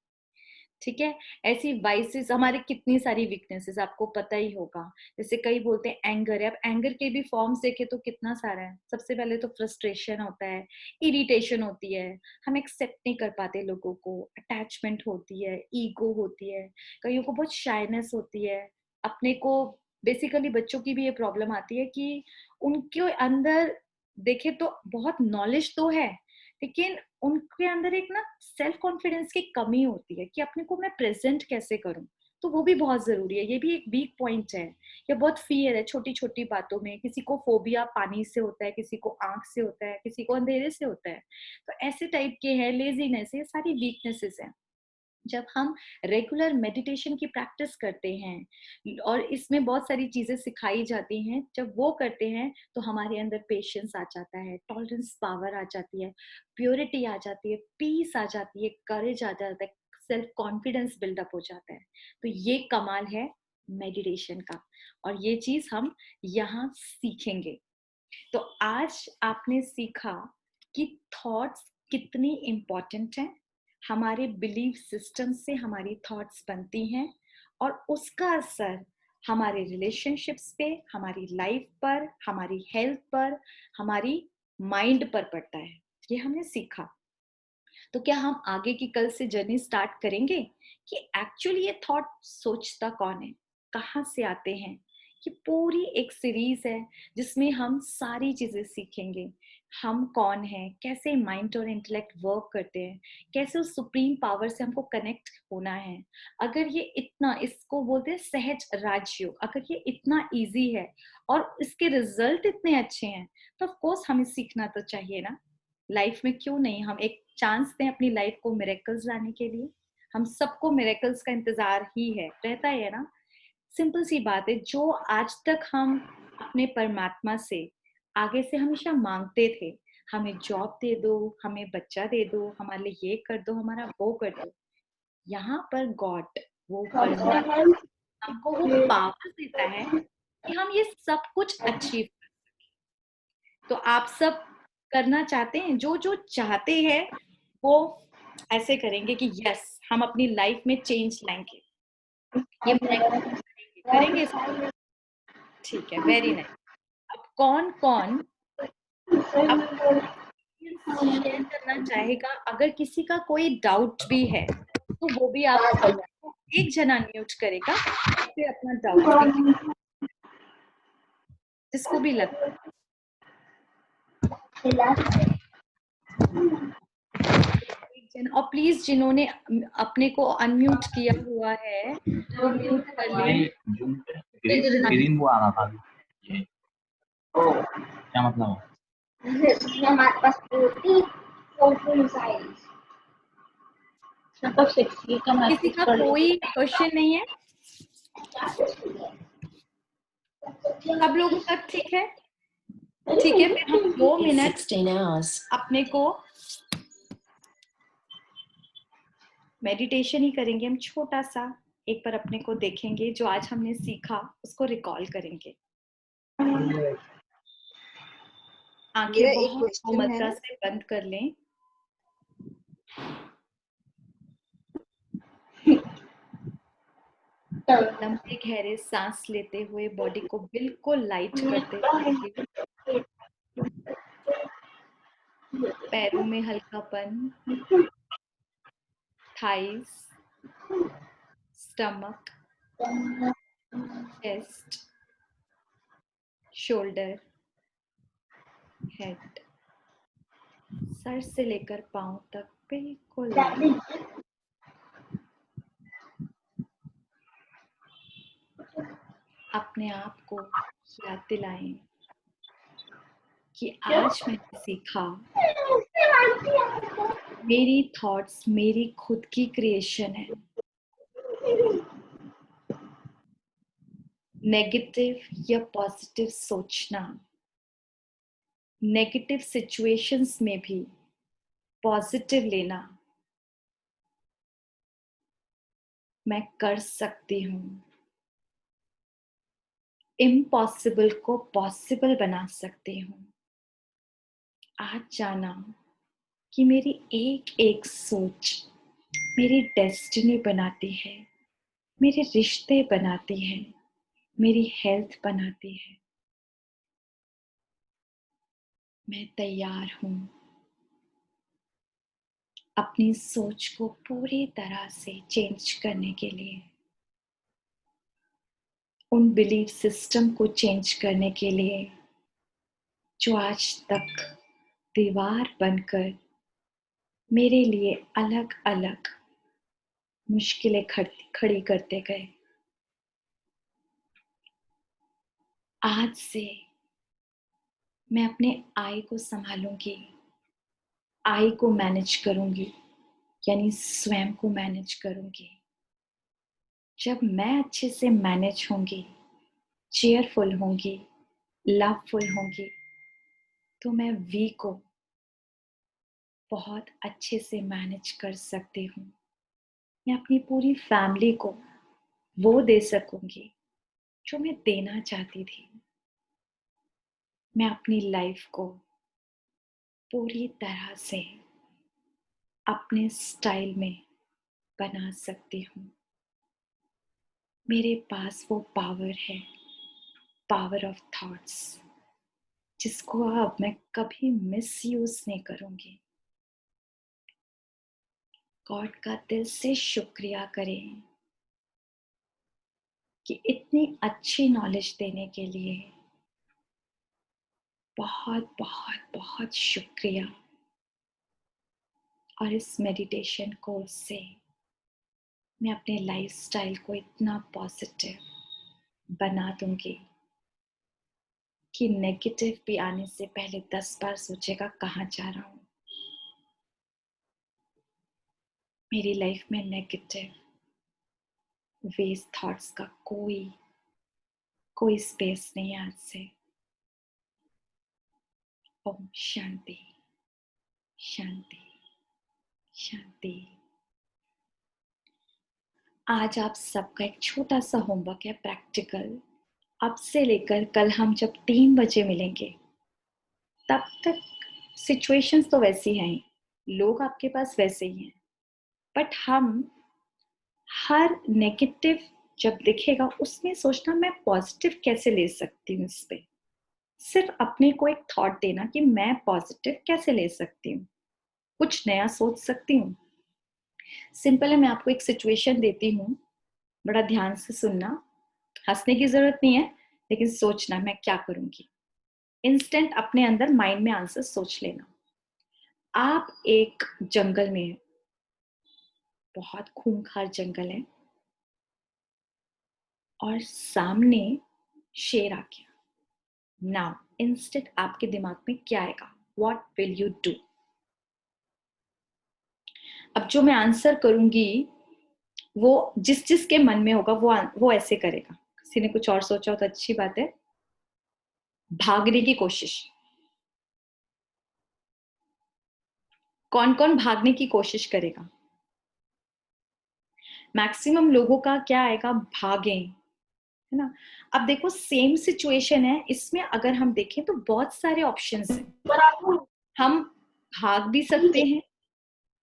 ठीक है, ऐसी वाइसेस हमारे कितनी सारी वीकनेसेस आपको पता ही होगा। जैसे कई बोलते हैं एंगर है, अब एंगर के भी फॉर्म्स देखे तो कितना सारा है। सबसे पहले तो फ्रस्ट्रेशन होता है, इरिटेशन होती है, हम एक्सेप्ट नहीं कर पाते लोगों को, अटैचमेंट होती है, ईगो होती है, कईयों को बहुत शाइनेस होती है अपने को। बेसिकली बच्चों की भी ये प्रॉब्लम आती है कि उनके अंदर देखे तो बहुत नॉलेज तो है, लेकिन उनके अंदर एक ना सेल्फ कॉन्फिडेंस की कमी होती है कि अपने को मैं प्रेजेंट कैसे करूं। तो वो भी बहुत जरूरी है, ये भी एक वीक पॉइंट है। या बहुत फियर है छोटी छोटी बातों में, किसी को फोबिया पानी से होता है, किसी को आंख से होता है, किसी को अंधेरे से होता है। तो ऐसे टाइप के हैं, लेजीनेस, ये सारी वीकनेसेस हैं। जब हम रेगुलर मेडिटेशन की प्रैक्टिस करते हैं और इसमें बहुत सारी चीजें सिखाई जाती हैं, जब वो करते हैं तो हमारे अंदर पेशेंस आ जाता है, टॉलरेंस पावर आ जाती है, प्योरिटी आ जाती है, पीस आ जाती है, करेज आ जाता है, सेल्फ कॉन्फिडेंस बिल्डअप हो जाता है। तो ये कमाल है मेडिटेशन का, और ये चीज हम यहाँ सीखेंगे। तो आज आपने सीखा कि थॉट्स कितनी इंपॉर्टेंट हैं। हमारे बिलीफ सिस्टम से हमारी थॉट्स बनती हैं और उसका असर हमारे रिलेशनशिप्स पे, हमारी लाइफ पर, हमारी हेल्थ पर, हमारी माइंड पर पड़ता है। ये हमने सीखा। तो क्या हम आगे की कल से जर्नी स्टार्ट करेंगे कि एक्चुअली ये थॉट सोचता कौन है, कहाँ से आते हैं। ये पूरी एक सीरीज है जिसमें हम सारी चीजें सीखेंगे। हम कौन हैं, कैसे माइंड और इंटेलेक्ट वर्क करते हैं, कैसे उस सुप्रीम पावर से हमको कनेक्ट होना है। अगर ये इतना, इसको बोलते हैं सहज राजयोग, अगर ये इतना इजी है और इसके रिजल्ट इतने अच्छे हैं, तो ऑफ कोर्स हमें सीखना तो चाहिए ना। लाइफ में क्यों नहीं हम एक चांस दें अपनी लाइफ को मिरेकल्स लाने के लिए। हम सबको मिरेकल्स का इंतजार ही है, रहता है ना। सिंपल सी बात है, जो आज तक हम अपने परमात्मा से आगे से हमेशा मांगते थे, हमें जॉब दे दो, हमें बच्चा दे दो, हमारे लिए ये कर दो, हमारा वो कर दो, यहाँ पर गॉड, वो परमात्मा हमको वो पावर देता है कि हम ये सब कुछ अचीव कर सकें। तो आप सब करना चाहते हैं, जो जो चाहते हैं वो ऐसे करेंगे कि यस, हम अपनी लाइफ में चेंज लाएंगे, ये करेंगे। ठीक है, वेरी नाइस। कौन कौन शेयर करना चाहेगा? अगर किसी का कोई डाउट भी है तो वो भी आप एक जना म्यूट करेगा, फिर अपना डाउट भी जिसको भी लगता है। और प्लीज जिन्होंने अपने को अनम्यूट किया हुआ है वो म्यूट कर लें। ग्रीन वो आ रहा था ये क्या मतलब है? हमारे पास किसी का कोई क्वेश्चन नहीं है? सब लोगों तक ठीक है? ठीक है, फिर हम 2 It's मिनट 16 hours. अपने को मेडिटेशन ही करेंगे। हम छोटा सा एक बार अपने को देखेंगे, जो आज हमने सीखा उसको रिकॉल करेंगे। आंखें बहुत मात्रा से बंद कर लें। लंबे गहरे सांस लेते हुए बॉडी को बिल्कुल लाइट करते हुए, पैरों में हल्कापन, thighs, stomach, chest, shoulder, head, सर से लेकर पांव तक बिल्कुल लाइट। अपने आप को याद दिलाएं कि आज मैंने सीखा मेरी थॉट्स मेरी खुद की क्रिएशन है। नेगेटिव या पॉजिटिव सोचना, नेगेटिव सिचुएशंस में भी पॉजिटिव लेना मैं कर सकती हूँ। इम्पॉसिबल को पॉसिबल बना सकती हूँ। आज जाना कि मेरी एक एक सोच मेरी डेस्टिनी बनाती है, मेरे रिश्ते बनाती है, मेरी हेल्थ बनाती है। मैं तैयार हूँ अपनी सोच को पूरी तरह से चेंज करने के लिए, उन बिलीफ सिस्टम को चेंज करने के लिए जो आज तक दीवार बनकर मेरे लिए अलग अलग मुश्किलें खड़ी करते गए। आज से मैं अपने आई को संभालूंगी, आई को मैनेज करूंगी, यानी स्वयं को मैनेज करूंगी। जब मैं अच्छे से मैनेज होंगी, चेयरफुल होंगी, लवफुल होंगी, तो मैं वी को बहुत अच्छे से मैनेज कर सकती हूँ। मैं अपनी पूरी फैमिली को वो दे सकूंगी जो मैं देना चाहती थी। मैं अपनी लाइफ को पूरी तरह से अपने स्टाइल में बना सकती हूँ। मेरे पास वो पावर है, पावर ऑफ थॉट्स, जिसको अब मैं कभी मिसयूज नहीं करूंगी। गॉड का दिल से शुक्रिया करें कि इतनी अच्छी नॉलेज देने के लिए बहुत बहुत बहुत शुक्रिया। और इस मेडिटेशन कोर्स से मैं अपने लाइफस्टाइल को इतना पॉजिटिव बना दूंगी कि नेगेटिव भी आने से पहले 10 बार सोचेगा कहाँ जा रहा हूँ। मेरी लाइफ में नेगेटिव वेस्ट थॉट्स का कोई स्पेस नहीं है आज से। ओम शांति शांति शांति। आज आप सबका एक छोटा सा होमवर्क है, प्रैक्टिकल। अब से लेकर कल हम जब 3 बजे मिलेंगे, तब तक सिचुएशंस तो वैसी हैं, लोग आपके पास वैसे ही हैं, बट हम हर नेगेटिव जब दिखेगा उसमें सोचना मैं पॉजिटिव कैसे ले सकती हूँ इस पे। सिर्फ अपने को एक थॉट देना कि मैं पॉजिटिव कैसे ले सकती हूँ, कुछ नया सोच सकती हूँ। सिंपल है, मैं आपको एक सिचुएशन देती हूँ, बड़ा ध्यान से सुनना, हंसने की जरूरत नहीं है, लेकिन सोचना मैं क्या करूंगी। इंस्टेंट अपने अंदर माइंड में आंसर सोच लेना। आप एक जंगल में हैं, बहुत खूंखार जंगल है, और सामने शेर आ गया। नाउ इंस्टेंट आपके दिमाग में क्या आएगा? What will you do? अब जो मैं आंसर करूंगी वो जिस जिसके मन में होगा वो ऐसे करेगा। किसी ने कुछ और सोचा हो तो अच्छी बात है। भागने की कोशिश। कौन कौन भागने की कोशिश करेगा? मैक्सिमम लोगों का क्या आएगा? भागें, है ना। अब देखो सेम सिचुएशन है, इसमें अगर हम देखें तो बहुत सारे ऑप्शंस हैं। हम भाग भी सकते हैं,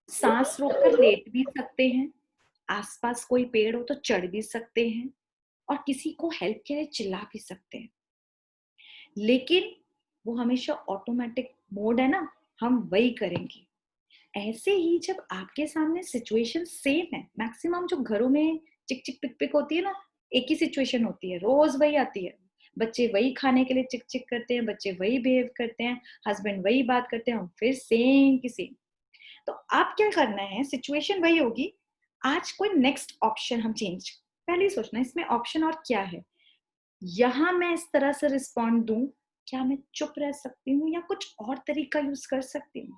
सांस रोककर लेट भी सकते हैं, आसपास कोई पेड़ हो तो चढ़ भी सकते हैं, और किसी को हेल्प के लिए चिल्ला भी सकते हैं। लेकिन वो हमेशा ऑटोमेटिक मोड है ना, हम वही करेंगे। ऐसे ही जब आपके सामने सिचुएशन सेम है, मैक्सिमम जो घरों में चिक चिक पिक पिक होती है ना, एक ही सिचुएशन होती है, रोज वही आती है। बच्चे वही खाने के लिए चिक चिक करते हैं, बच्चे वही बिहेव करते हैं, हस्बैंड वही बात करते हैं, फिर सेम की सेम। तो आप क्या करना है, सिचुएशन वही होगी, आज कोई नेक्स्ट ऑप्शन हम चेंज, पहले ही सोचना इसमें ऑप्शन और क्या है। यहां मैं इस तरह से रिस्पॉन्ड दूं, क्या मैं चुप रह सकती हूँ या कुछ और तरीका यूज कर सकती हूँ?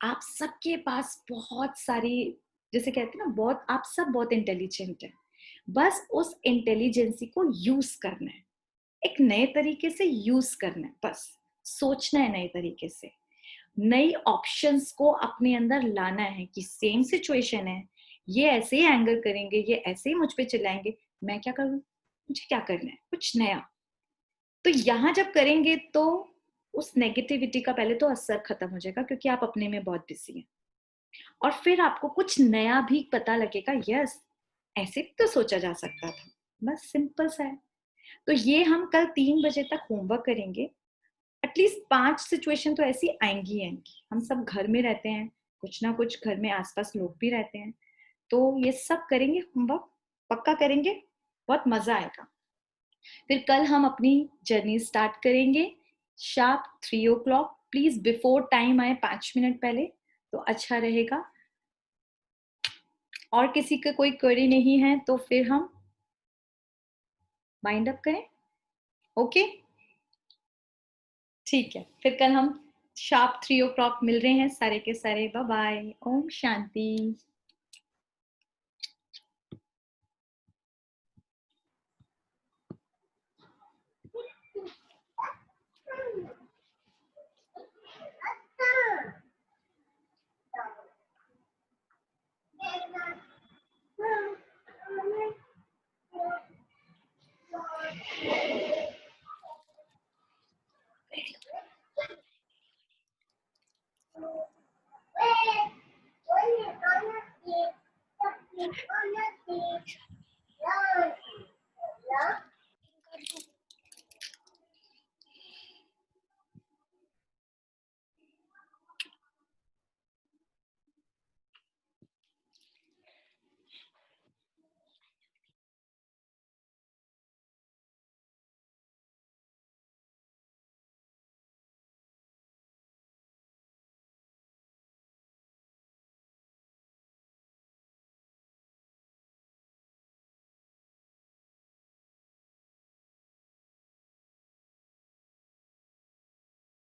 आप सबके पास बहुत सारी, जैसे कहते हैं ना, बहुत, आप सब बहुत इंटेलिजेंट है, बस उस इंटेलिजेंसी को यूज करना है, एक नए तरीके से यूज करना है, बस सोचना है नए तरीके से, नई ऑप्शंस को अपने अंदर लाना है कि सेम सिचुएशन है, ये ऐसे ही एंगर करेंगे, ये ऐसे ही मुझ पे चिल्लाएंगे, मैं क्या करूं, मुझे क्या करना है, कुछ नया। तो यहां जब करेंगे तो उस नेगेटिविटी का पहले तो असर खत्म हो जाएगा, क्योंकि आप अपने में बहुत बिजी हैं, और फिर आपको कुछ नया भी पता लगेगा, यस ऐसे भी तो सोचा जा सकता था। बस सिंपल सा है। तो ये हम कल 3 बजे तक होमवर्क करेंगे। एटलीस्ट 5 सिचुएशन तो ऐसी आएंगी आएंगी, हम सब घर में रहते हैं, कुछ ना कुछ घर में आसपास लोग भी रहते हैं, तो ये सब करेंगे, होमवर्क पक्का करेंगे, बहुत मजा आएगा। फिर कल हम अपनी जर्नी स्टार्ट करेंगे sharp 3 o'clock। Please before time आए, 5 मिनट पहले, तो अच्छा रहेगा। और किसी का कोई क्वेरी नहीं है तो फिर हम वाइंड अप करें। ओके ठीक है, फिर कल हम शार्प 3 o'clock मिल रहे हैं सारे के सारे। Bye bye, Om Shanti.